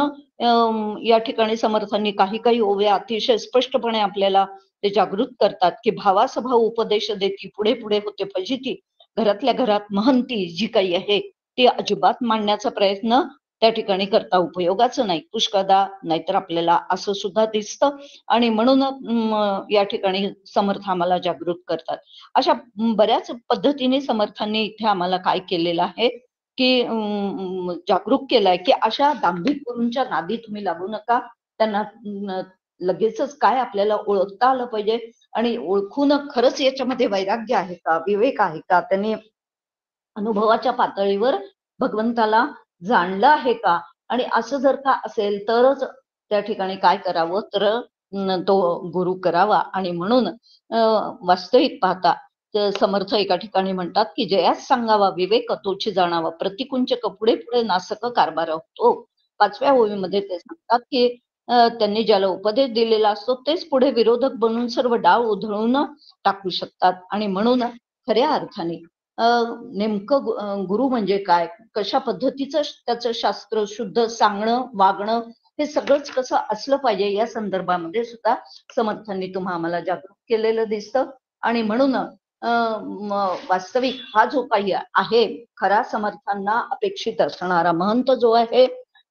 या ठिकाणी समर्थांनी काही ओव्या अतिशय स्पष्टपणे आपल्याला ते जागृत करतात की भावासभाव उपदेश देती पुढे पुढे होते फजिती, घरातल्या घरात महंती जी काही आहे ती अजिबात मांडण्याचा प्रयत्न त्या ठिकाणी करता उपयोगाचं नाही, पुष्कळदा नाहीतर आपल्याला असं सुद्धा दिसतं. आणि म्हणून या ठिकाणी समर्थ आम्हाला जागृत करतात. अशा बऱ्याच पद्धतीने समर्थांनी इथे आम्हाला काय केलेलं आहे की जागरूक केलाय की अशा दांभिक गुरूंच्या नादी तुम्ही लागू नका. त्यांना लगेचच काय आपल्याला ओळखता आलं पाहिजे आणि ओळखून खरंच याच्यामध्ये वैराग्य आहे का, विवेक आहे का, त्यांनी अनुभवाच्या पातळीवर भगवंताला जाणलं आहे का. आणि असं जर का असेल तरच त्या ठिकाणी काय करावं तर तो गुरु करावा. आणि म्हणून वास्तविक पाहता समर्थ एका ठिकाणी म्हणतात की जयास सांगावा विवेक तोची जाणावा, प्रतिकुंचक पुढे पुढे नासक कारभार होतो. 5व्या ओळीमध्ये ते सांगतात की त्यांनी ज्याला उपदेश दिलेला असतो तेच पुढे विरोधक बनून सर्व डाव उधळून टाकू शकतात. आणि म्हणून खऱ्या अर्थाने नेमकं गुरु म्हणजे काय, कशा पद्धतीचं त्याचं शास्त्र शुद्ध सांगणं वागणं हे सगळंच कसं असलं पाहिजे या संदर्भामध्ये सुद्धा समर्थांनी तुम्हा आम्हाला जागरूक केलेलं दिसतं. आणि म्हणून वास्तविक हा जो काही आहे खरा समर्थांना अपेक्षित असणारा महंत जो आहे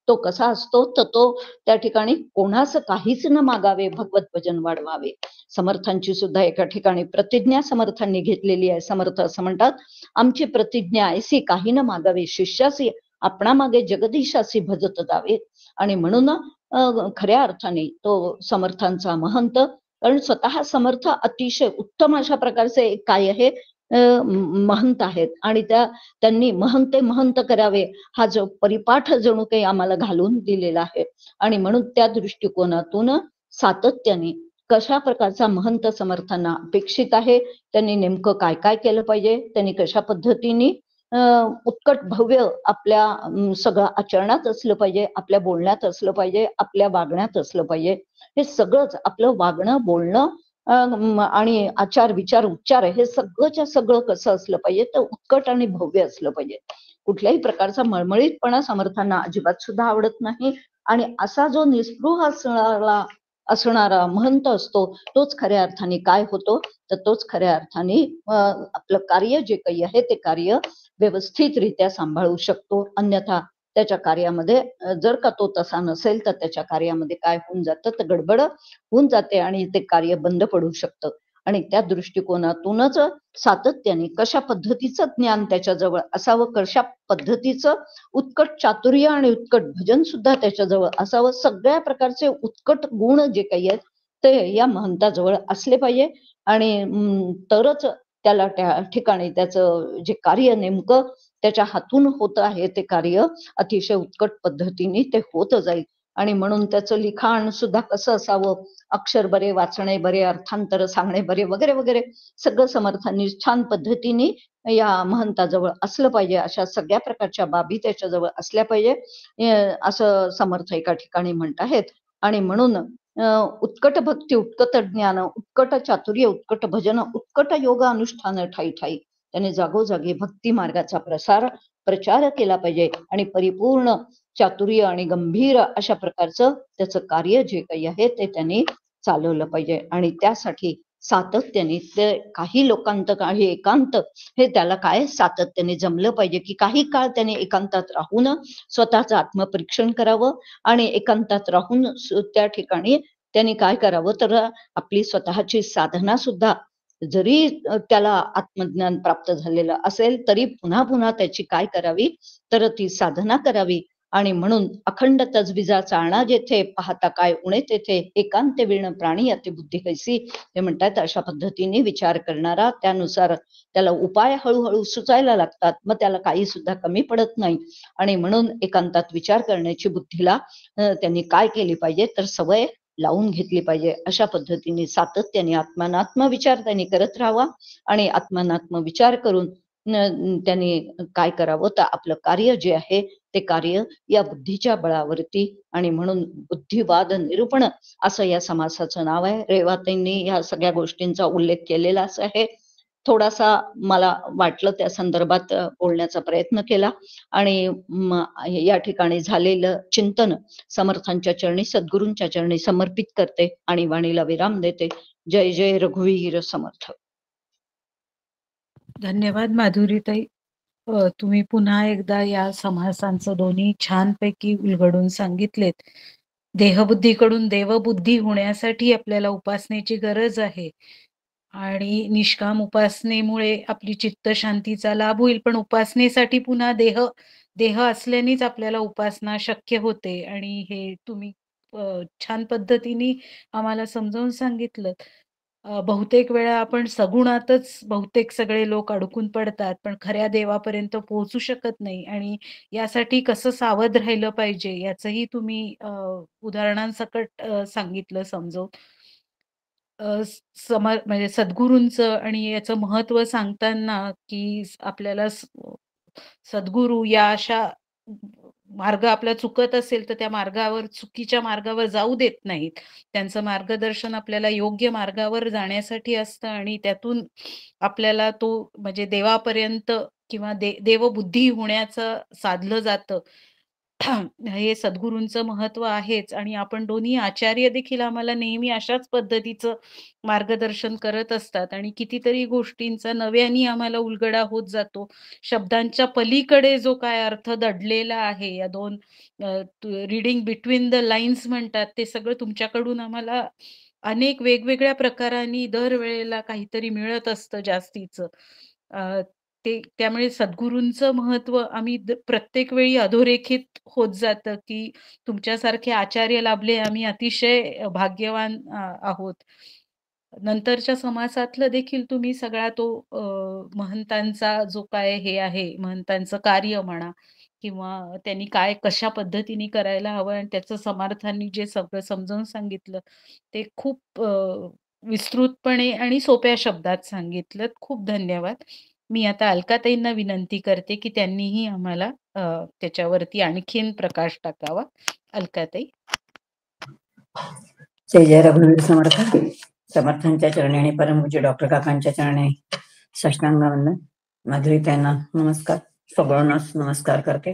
तो कसा असतो तर तो त्या ठिकाणी कोणाचं काहीच न मागावे, भगवत भजन वाढवावे. समर्थांची सुद्धा एका ठिकाणी प्रतिज्ञा समर्थांनी घेतलेली आहे. समर्थ असं म्हणतात, आमची प्रतिज्ञा ऐसी काही न मागावे, शिष्यासी आपणा मागे जगदीशासी भजत जावे. आणि म्हणून खऱ्या अर्थाने तो समर्थांचा महंत, कारण स्वतः समर्थ अतिशय उत्तम अशा प्रकारचे काय आहे महंत आहेत. आणि त्यांनी महंत करावे हा जो परिपाठ जणू काही आम्हाला घालून दिलेला आहे. आणि म्हणून त्या दृष्टिकोनातून सातत्याने कशा प्रकारचा महंत समर्थांना अपेक्षित आहे, त्यांनी नेमकं काय काय केलं पाहिजे, त्यांनी कशा पद्धतीने उत्कट भव्य आपल्या सगळं आचरणात असलं पाहिजे, आपल्या बोलण्यात असलं पाहिजे, आपल्या वागण्यात असलं पाहिजे. हे सगळंच आपलं वागणं, बोलणं आणि आचार विचार उच्चार हे सगळंच्या सगळं कसं असलं पाहिजे तर उत्कट आणि भव्य असलं पाहिजे. कुठल्याही प्रकारचा मळमळीतपणा समर्थांना अजिबात सुद्धा आवडत नाही. आणि असा जो निस्पृह असणारा महंत असतो तोच खऱ्या अर्थाने काय होतो तर तोच खऱ्या अर्थाने आपलं कार्य जे काही आहे ते कार्य व्यवस्थितरित्या सांभाळू शकतो. अन्यथा त्याच्या कार्यामध्ये जर का तो तसा नसेल तर त्याच्या कार्यामध्ये काय होऊन जातं तर गडबड होऊन जाते आणि ते कार्य बंद पडू शकतं. आणि त्या दृष्टिकोनातूनच सातत्याने कशा पद्धतीचं ज्ञान त्याच्याजवळ असावं, कशा पद्धतीचं उत्कट चातुर्य आणि उत्कट भजन सुद्धा त्याच्याजवळ असावं, सगळ्या प्रकारचे उत्कट गुण जे काही आहेत ते या महंताजवळ असले पाहिजे. आणि तरच त्याला त्या ठिकाणी त्याचं जे कार्य नेमकं त्याच्या हातून होत आहे ते कार्य अतिशय उत्कट पद्धतीने ते होत जाईल. आणि म्हणून त्याचं लिखाण सुद्धा कसं असावं, अक्षर बरे, वाचणे बरे, अर्थांतर सांगणे बरे, वगैरे वगैरे सगळं समर्थांनी छान पद्धतीने या महंताजवळ असलं पाहिजे. अशा सगळ्या प्रकारच्या बाबी त्याच्याजवळ असल्या पाहिजे असं समर्थ एका ठिकाणी म्हणत आहेत. आणि म्हणून उत्कट भक्ती, उत्कट ज्ञान, उत्कट चातुर्य, उत्कट भजन, उत्कट योग अनुष्ठान ठाई ठाई त्याने जागोजागी भक्ती मार्गाचा प्रचार केला पाहिजे. आणि परिपूर्ण चातुर्य आणि गंभीर अशा प्रकारचं त्याचं कार्य जे काही आहे ते त्यांनी चालवलं पाहिजे. आणि त्यासाठी सातत्याने ते काही लोकांत काही एकांत हे त्याला काय सातत्याने जमलं पाहिजे की काही काळ त्याने एकांतात राहून स्वतःचं आत्मपरीक्षण करावं. आणि एकांतात राहून त्या ठिकाणी त्यांनी काय करावं तर आपली स्वतःची साधना सुद्धा जरी त्याला आत्मज्ञान प्राप्त झालेलं असेल तरी पुन्हा पुन्हा त्याची काय करावी तर ती साधना करावी. आणि म्हणून अखंड तजविजा चाळणा जेथे, पाहता काय उणे तेथे, एकांत विण प्राणी अति बुद्धी कैसी. ते म्हणतात अशा पद्धतीने विचार करणारा त्यानुसार त्याला उपाय हळूहळू सुचायला लागतात, मग त्याला काही सुद्धा कमी पडत नाही. आणि म्हणून एकांतात विचार करण्याची बुद्धीला त्यांनी काय केली पाहिजे तर सवय लावून घेतली पाहिजे. अशा पद्धतीने सातत्याने आत्मानात्म विचार त्यांनी करत राहावा. आणि आत्मानात्म विचार करून त्यांनी काय करावं तर आपलं कार्य जे आहे ते कार्य या बुद्धीच्या बळावरती. आणि म्हणून बुद्धिवाद निरूपण असं या समासाचं नाव आहे. रेवाताईंनी या सगळ्या गोष्टींचा उल्लेख केलेलाच आहे. थोडासा मला वाटलं त्या संदर्भात बोलण्याचा प्रयत्न केला. आणि या ठिकाणी झालेलं चिंतन समर्थांच्या चरणी, सद्गुरूंच्या चरणी समर्पित करते आणि वाणीला विराम देते. जय जय रघुवीर समर्थ. धन्यवाद माधुरीताई. तुम्ही पुन्हा एकदा या समासांचं दोन्ही छानपैकी उलगडून सांगितलेत. देहबुद्धीकडून देवबुद्धी होण्यासाठी आपल्याला उपासनेची गरज आहे आणि निष्काम उपासनेमुळे आपली चित्त शांतीचा लाभ होईल. पण उपासनेसाठी पुन्हा देह असल्यानेच आपल्याला उपासना शक्य होते. आणि हे तुम्ही छान पद्धतीने आम्हाला समजावून सांगितलं. बहुतेक वेळा आपण सगुणातच बहुतेक सगळे लोक अडकून पडतात, पण खऱ्या देवापर्यंत पोहोचू शकत नाही. आणि यासाठी कसं सावध राहिलं पाहिजे याचंही तुम्ही उदाहरणांसकट सांगितलं समजावून. म्हणजे सद्गुरूंचं आणि याचं महत्त्व सांगताना की आपल्याला सद्गुरू या अशा मार्ग आपला चुकत असेल तर त्या मार्गावर, चुकीच्या मार्गावर जाऊ देत नाहीत. त्यांचं मार्गदर्शन आपल्याला योग्य मार्गावर जाण्यासाठी असतं आणि त्यातून आपल्याला तो म्हणजे देवापर्यंत किंवा देवबुद्धी होण्याचं साधलं जातं. हे सद्गुरूंचं महत्व आहेच आणि आपण दोन्ही आचार्य देखील आम्हाला नेहमी अशाच पद्धतीचं मार्गदर्शन करत असतात आणि कितीतरी गोष्टींचा नव्याने आम्हाला उलगडा होत जातो. शब्दांच्या पलीकडे जो काय अर्थ दडलेला आहे, या 2 रीडिंग बिटवीन द लाईन्स म्हणतात, ते सगळं तुमच्याकडून आम्हाला अनेक वेगवेगळ्या प्रकारांनी दरवेळेला काहीतरी मिळत असतं जास्तीचं. अ, त्यामुळे सद्गुरूंचं महत्त्व आम्ही प्रत्येक वेळी अधोरेखित होत जातं, की तुमच्यासारखे आचार्य लाभले आम्ही अतिशय भाग्यवान आहोत. नंतरच्या समासातलं देखील तुम्ही सगळा तो महंतांचा जो काय हे आहे, महंतांचं कार्य म्हणा किंवा त्यांनी काय कशा पद्धतीने करायला हवं आणि त्याचं समर्थांनी जे सगळं समजावून सांगितलं, ते खूप विस्तृतपणे आणि सोप्या शब्दात सांगितलंत. खूप धन्यवाद. मी आता अलकाताईंना विनंती करते, की त्यांनीही आम्हाला त्याच्यावरती आणखीन प्रकाश टाकावा. अलकाताई. जय जय रघुवीर समर्थ. समर्थांच्या चरणी आणि परमपूज्य डॉक्टर काकांच्या चरणी साष्टांग वंदन. माधुरीताईंना नमस्कार, सगळ्यांनाच नमस्कार करते.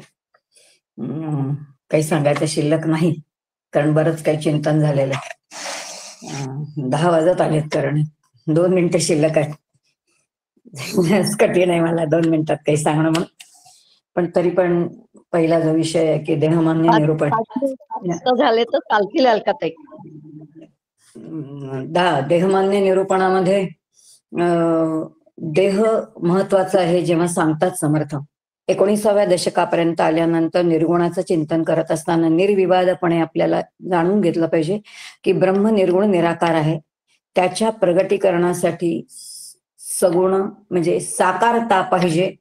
काही सांगायचं शिल्लक नाही, कारण बरंच काही चिंतन झालेलं आहे. 10 वाजत आलेत, कारण 2 मिनिटं शिल्लक आहेत. कठीण आहे मला 2 मिनिटात काही सांगणं म्हणून, पण तरी पण पहिला जो विषय आहे की देहमान्य निरूपण झाले तर चालतील अलकाताई. देहमान्य निरूपणामध्ये देह महत्वाचा आहे. जेव्हा सांगतात समर्थ 19व्या दशकापर्यंत आल्यानंतर निर्गुणाचं चिंतन करत असताना निर्विवादपणे आपल्याला जाणून घेतलं पाहिजे की ब्रह्म निर्गुण निराकार आहे. त्याच्या प्रगटीकरणासाठी सगुण म्हणजे साकारता पाहिजे.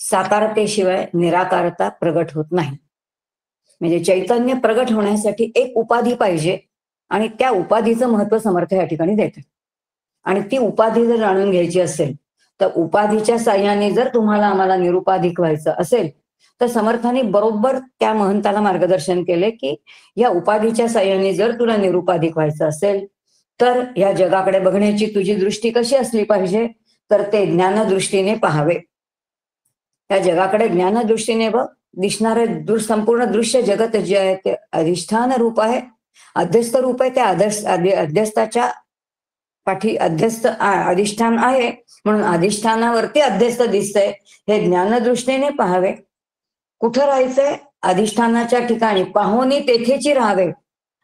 साकारतेशिवाय निराकारता प्रगट होत नाही. म्हणजे चैतन्य प्रगट होण्यासाठी एक उपाधी पाहिजे आणि त्या उपाधीचं महत्व समर्थ या ठिकाणी देतात. आणि ती उपाधी जर जाणून घ्यायची असेल तर उपाधीच्या साह्याने जर तुम्हाला आम्हाला निरुपाधिक व्हायचं असेल तर समर्थांनी बरोबर त्या महंताला मार्गदर्शन केले की या उपाधीच्या साह्याने जर तुला निरुपाधिक व्हायचं असेल तर या जगाकडे बघण्याची तुझी दृष्टी कशी असली पाहिजे, तर ते ज्ञानदृष्टीने पाहावे. या जगाकडे ज्ञानदृष्टीने बघ. दिसणारे संपूर्ण दृश्य जगत जे आहे ते अधिष्ठान रूप आहे, अध्यस्त रूप आहे. त्या अध्यस्थाच्या पाठी अध्यस्त अधिष्ठान आहे, म्हणून अधिष्ठानावरती अध्यस्त दिसतंय. हे ज्ञानदृष्टीने पाहावे. कुठं राहायचंय? अधिष्ठानाच्या ठिकाणी. पाहुनी तेथेची राहावे.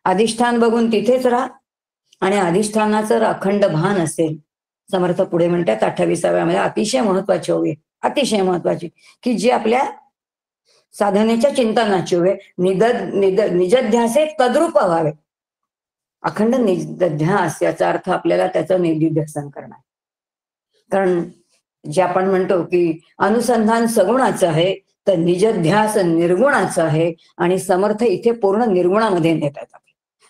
अधिष्ठान बघून तिथेच राहा आणि अधिष्ठानाचं अखंड भान असेल. समर्थ पुढे म्हणतात 28व्या मध्ये अतिशय महत्वाची होईल, अतिशय महत्वाची, की जी आपल्या साधनेच्या चिंतनाची होय. निजध्यासे तद्रूप व्हावे. अखंड निजध्यास याचा अर्थ आपल्याला त्याचं निधिध्यासन करणार. कारण जे आपण म्हणतो की अनुसंधान सगुणाचं आहे तर निजध्यास निर्गुणाचं आहे. आणि समर्थ इथे पूर्ण निर्गुणामध्ये नेतात.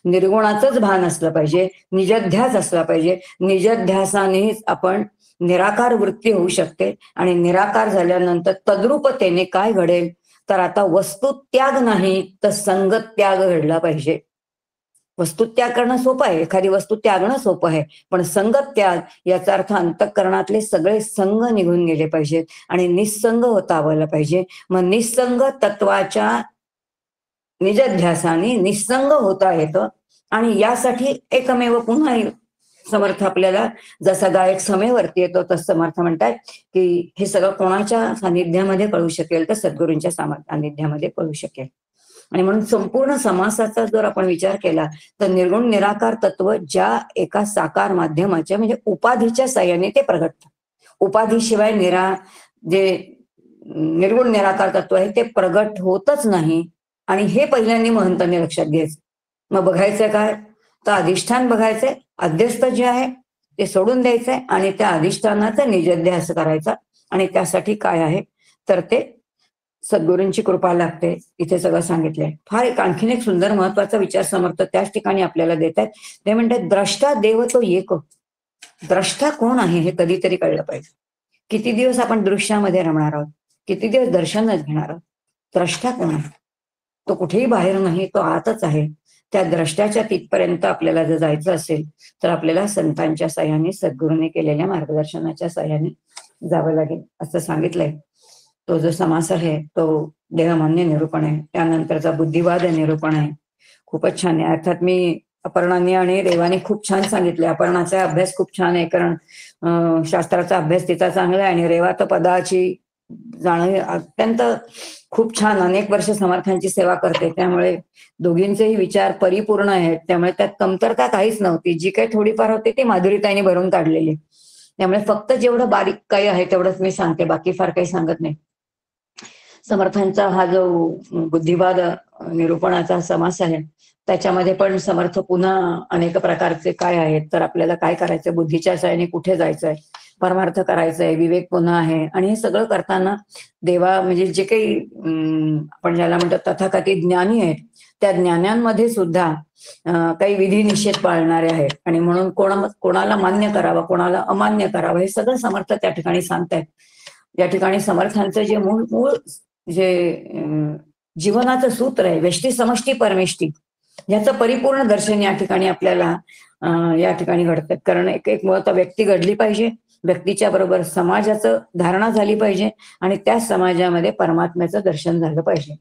निर्गुणाचंच भान असलं पाहिजे, निजध्यास असला पाहिजे. निजध्यासानेच आपण निराकार वृत्ती होऊ शकते आणि निराकार झाल्यानंतर तद्रूपतेने काय घडेल, तर आता वस्तू त्याग नाही तर संगत त्याग घडला पाहिजे. वस्तू त्याग करणं सोपं आहे, एखादी वस्तू त्यागणं सोपं आहे, पण संगत त्याग याचा अर्थ अंतःकरणातले सगळे संग निघून गेले पाहिजेत आणि निस्संग होता आलं पाहिजे. मग निस्संग तत्वाच्या निजध्यासाने निस्संग होता येतं. आणि यासाठी एकमेव पुन्हा समर्थ आपल्याला जसा गायक समेवरती येतो तसं समर्थ म्हणतात की हे सगळं कोणाच्या सानिध्यामध्ये कळू शकेल, तर सद्गुरूंच्या सानिध्यामध्ये कळू शकेल. आणि म्हणून संपूर्ण समासाचा जर आपण विचार केला तर निर्गुण निराकार तत्व ज्या एका साकार माध्यमाच्या म्हणजे उपाधीच्या साह्याने ते प्रगटतं. उपाधीशिवाय जे निर्गुण निराकार तत्व आहे ते प्रगट होतच नाही. आणि हे पहिल्यांदा महंतांनी लक्षात घ्यायचं. मग बघायचंय काय, तर अधिष्ठान बघायचंय. अध्यस्त जे आहे ते सोडून द्यायचंय आणि त्या अधिष्ठानाचा निजध्यास करायचा. आणि त्यासाठी काय आहे, तर ते सद्गुरूंची कृपा लागते. इथे सगळं सांगितलंय. फार आणखीन एक सुंदर महत्वाचा विचार समर्थ त्याच ठिकाणी आपल्याला देत आहेत. ते म्हणतात द्रष्टा देव तो एक. द्रष्टा कोण आहे हे कधीतरी कळलं पाहिजे. किती दिवस आपण दृश्यामध्ये रमणार आहोत, किती दिवस दर्शनच घेणार आहोत. द्रष्टा कोण आहे? तो कुठेही बाहेर नाही, तो आतच आहे. त्या द्रष्ट्याच्या तिथपर्यंत आपल्याला जर जायचं असेल तर आपल्याला संतांच्या साह्याने, सद्गुरूंनी केलेल्या मार्गदर्शनाच्या साह्याने जावं लागेल असं सांगितलंय. तो जो समास आहे तो देहमान्य निरूपण आहे. त्यानंतरचा बुद्धिवाद निरूपण आहे. खूपच छान आहे. अर्थात मी अपर्णाने आणि रेवाने खूप छान सांगितले. अपर्णाचा अभ्यास खूप छान आहे, कारण शास्त्राचा अभ्यास तिचा चांगला आहे आणि रेवा तर पदाची जाणीव अत्यंत खूप छान, अनेक वर्ष समर्थांची सेवा करते. त्यामुळे दोघींचेही विचार परिपूर्ण आहेत. त्यामुळे त्यात कमतरता काहीच नव्हती. जी काही थोडीफार होती ती माधुरीताईने भरून काढलेली. त्यामुळे फक्त जेवढं बारीक काही आहे तेवढंच मी सांगते, बाकी फार काही सांगत नाही. समर्थांचा हा जो बुद्धिवाद निरूपणाचा समास आहे त्याच्यामध्ये पण समर्थ पुन्हा अनेक प्रकारचे काय आहेत, तर आपल्याला काय करायचंय, बुद्धीच्या साहाय्याने कुठे जायचंय, परमार्थ करायचंय, विवेक पुन्हा आहे. आणि हे सगळं करताना देवा म्हणजे जे काही आपण ज्याला म्हणतो तथाकथित ज्ञानी आहेत त्या ज्ञानांमध्ये सुद्धा काही विधी निषेध पाळणारे आहेत. आणि म्हणून कोणाला मान्य करावं, कोणाला अमान्य करावं, हे सगळं समर्थ त्या ठिकाणी सांगतायत. या ठिकाणी समर्थांचं जे मूळ जे जीवनाचं सूत्र आहे, व्यष्टी समष्टी परमेष्टी, याचं परिपूर्ण दर्शन या ठिकाणी आपल्याला या ठिकाणी घडतात. कारण एक मुळात व्यक्ती घडली पाहिजे, व्यक्तीच्या बरोबर समाजाचं धारणा झाली पाहिजे आणि त्या समाजामध्ये परमात्म्याचं दर्शन झालं पाहिजे.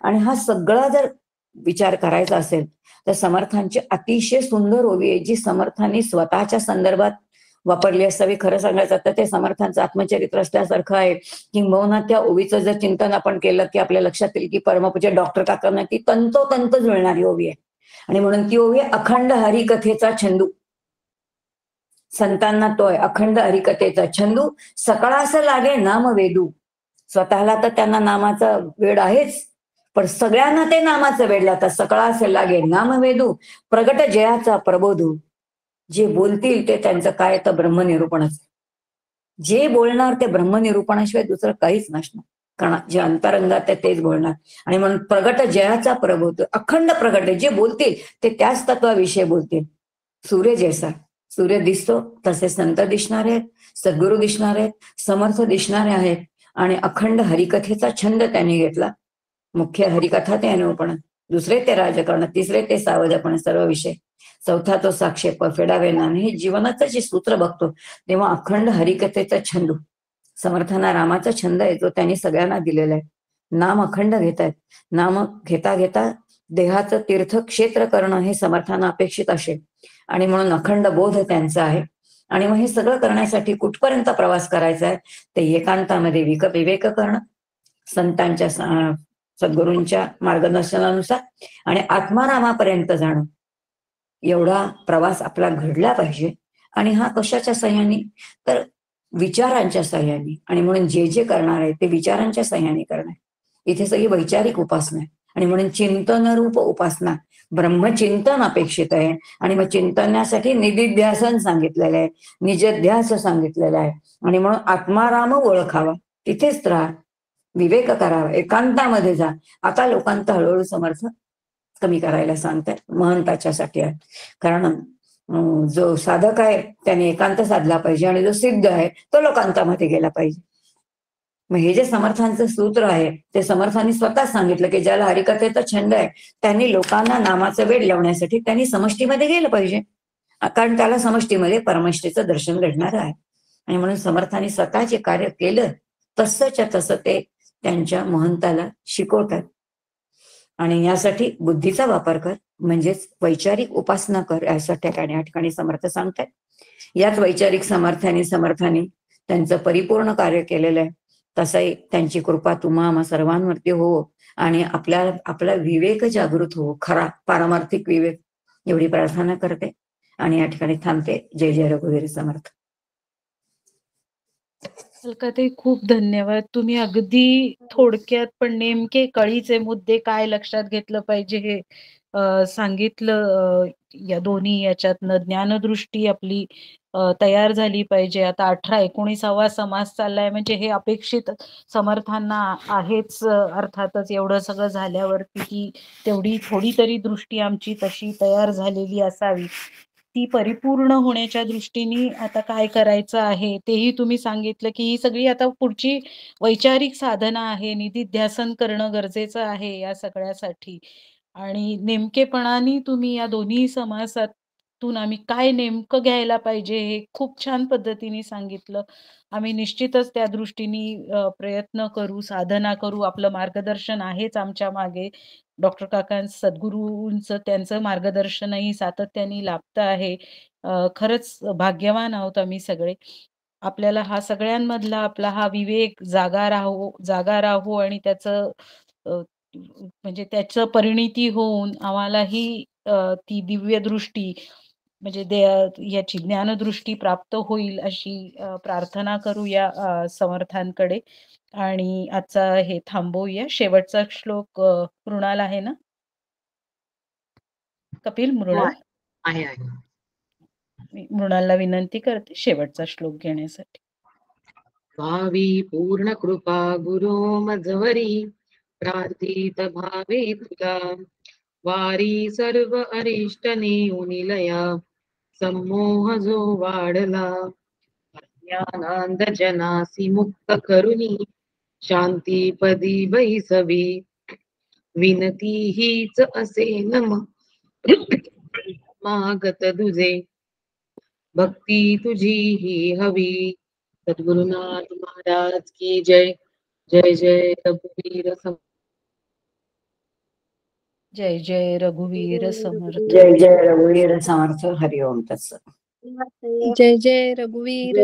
आणि हा सगळा जर विचार करायचा असेल तर समर्थांची अतिशय सुंदर ओवी आहे, जी समर्थांनी स्वतःच्या संदर्भात वापरली असावी. खरं सांगायचं तर ते समर्थांचं आत्मचरित्र असल्यासारखं आहे. किंबहुना त्या ओवीचं जर चिंतन आपण केलं की आपल्या लक्षात येईल की परमपूज्य डॉक्टर काकांना ती तंतोतंत जुळणारी ओवी आहे. आणि म्हणून ती ओवी अखंड हरिकथेचा छंदू, संतांना तो आहे अखंड हरिकथेचा छंदू. सकाळास लागे नाम वेदू. स्वतःला तर त्यांना नामाचा वेड आहेच, पण सगळ्यांना ते नामाचं वेड लागतं. सकाळास लागे नाम वेदू, प्रगट जयाचा प्रबोधू. जे बोलतील ते त्यांचं काय तर ब्रह्मनिरूपणच. जे बोलणार ते ब्रह्मनिरूपणाशिवाय दुसरं काहीच नसणार, कारण जे अंतरंगात आहे तेच बोलणार. आणि म्हणून प्रगट जयाचा प्रबोध, अखंड प्रगट, जे बोलतील ते त्याच तत्वाविषयी बोलतील. सूर्य जैसा सूर्य दिसतो तसे संत दिसणार आहेत, सद्गुरू दिसणार आहेत, समर्थ दिसणारे आहेत. आणि अखंड हरिकथेचा छंद त्यांनी घेतला. मुख्य हरिकथा ते अनुपण, दुसरे ते राजकारण, तिसरे ते सावधपण, सर्व विषय, चौथा तो साक्षेप, फेडावे नाणे. हे जीवनाचं जे सूत्र बघतो तेव्हा अखंड हरिकथेचा छंद, समर्थांना रामाचा छंद आहे जो त्यांनी सगळ्यांना दिलेला आहे. नाम अखंड घेतायत. नाम घेता घेता देहाचं तीर्थक्षेत्र करणं हे समर्थांना अपेक्षित असेल. आणि म्हणून अखंड बोध त्यांचा आहे. आणि मग हे सगळं करण्यासाठी कुठपर्यंत प्रवास करायचा आहे, ते एकांतामध्ये विवेक करणं, संतांच्या सद्गुरूंच्या मार्गदर्शनानुसार आणि आत्मारामापर्यंत जाणं, एवढा प्रवास आपला घडला पाहिजे. आणि हा कशाच्या सहाय्याने, तर विचारांच्या सहाय्याने. आणि म्हणून जे जे करणार आहे ते विचारांच्या सहाय्याने करणार. इथे सगळी वैचारिक उपासना आहे. आणि म्हणून चिंतनरूप उपासना, ब्रह्मचिंतन अपेक्षित आहे. आणि मग चिंतनासाठी निधिध्यासन सांगितलेलं आहे, निजध्यास सांगितलेलं आहे. आणि म्हणून आत्माराम ओळखावा, तिथेच राहा, विवेक करावा, एकांतामध्ये जा. आता लोकांत हळूहळू समर्थ कमी करायला सांगतात, महंताच्यासाठी आहे. कारण जो साधक आहे त्याने एकांत साधला पाहिजे आणि जो सिद्ध आहे तो लोकांतामध्ये गेला पाहिजे. मग हे जे समर्थांचं सूत्र आहे ते समर्थांनी स्वतः सांगितलं की ज्याला हरिकथेचा छंद आहे त्यांनी लोकांना नामाचं वेड लावण्यासाठी त्यांनी समष्टीमध्ये गेलं पाहिजे, कारण त्याला समष्टीमध्ये परमेष्ठीचं दर्शन घडणार आहे. आणि म्हणून समर्थांनी स्वतः जे कार्य केलं तसंच्या तसं ते त्यांच्या महंताला शिकवतात. आणि यासाठी बुद्धीचा वापर कर, म्हणजेच वैचारिक उपासना कर, यासाठी या ठिकाणी समर्थ सांगतात. याच वैचारिक समर्थांनी त्यांचं परिपूर्ण कार्य केलेलं आहे. तसंही त्यांची कृपा तुम्हा आम्हा सर्वांवरती हो आणि आपला विवेक जागृत हो, खरा पारमार्थिक विवेक, एवढी प्रार्थना करते आणि या ठिकाणी थांबते. जय जय रघुवीर समर्थ. अलकाताई खूप धन्यवाद. तुम्ही अगदी थोडक्यात पण नेमके कळीचे मुद्दे काय लक्षात घेतलं पाहिजे हे सांगितलं. या दोन्ही याच्यातनं ज्ञानदृष्टी आपली तयार झाली पाहिजे. आता 18-19वा समास चाललाय म्हणजे हे अपेक्षित समर्थांना आहेच. अर्थातच एवढं सगळं झाल्यावरती की तेवढी थोडी तरी दृष्टी आमची तशी तयार झालेली असावी. ती परिपूर्ण होण्याच्या दृष्टीने आता काय करायचं आहे तेही तुम्ही सांगितलं की ही सगळी आता पुढची वैचारिक साधना आहे. निधिध्यासन करणं गरजेचं आहे या सगळ्यासाठी. आणि नेमकेपणाने तुम्ही या दोन्ही समासात त्यातून आम्ही काय नेमकं घ्यायला पाहिजे हे खूप छान पद्धतीने सांगितलं. आम्ही निश्चितच त्या दृष्टीने प्रयत्न करू, साधना करू. आपलं मार्गदर्शन आहेच आमच्या मागे. डॉक्टर सद्गुरूंचं त्यांचं मार्गदर्शनही सातत्याने लाभतं आहे. खरंच भाग्यवान आहोत आम्ही सगळे. आपल्याला हा सगळ्यांमधला आपला हा विवेक जागा राहो आणि त्याचं म्हणजे त्याचं परिणिती होऊन आम्हालाही ती दिव्य दृष्टी म्हणजे याची ज्ञानदृष्टी प्राप्त होईल अशी प्रार्थना करूया समर्थांकडे. आणि आजचा हे थांबवूया. शेवटचा श्लोक मृणाल आहे ना? कपिल, मृणाल? आहे. मी मृणालला विनंती करते शेवटचा श्लोक घेण्यासाठी. भावी पूर्ण कृपा गुरु मजवरी प्रार्थित भावे तुला वारी सर्व अरिष्ट नेऊनिलया संमोह जो वाढला ज्ञानांद जनासी मुक्त करुणी शांती पदी बैसवी विनती हीच असे नम मागत तुझे भक्ती तुझी ही हवी. सद्गुरुनाथ महाराज की जय. जय जय रघुवीर जय जय रघुवीर समर्थ. जय जय रघुवीर समर्थ. हरिओम तत्सत. जय जय रघुवीर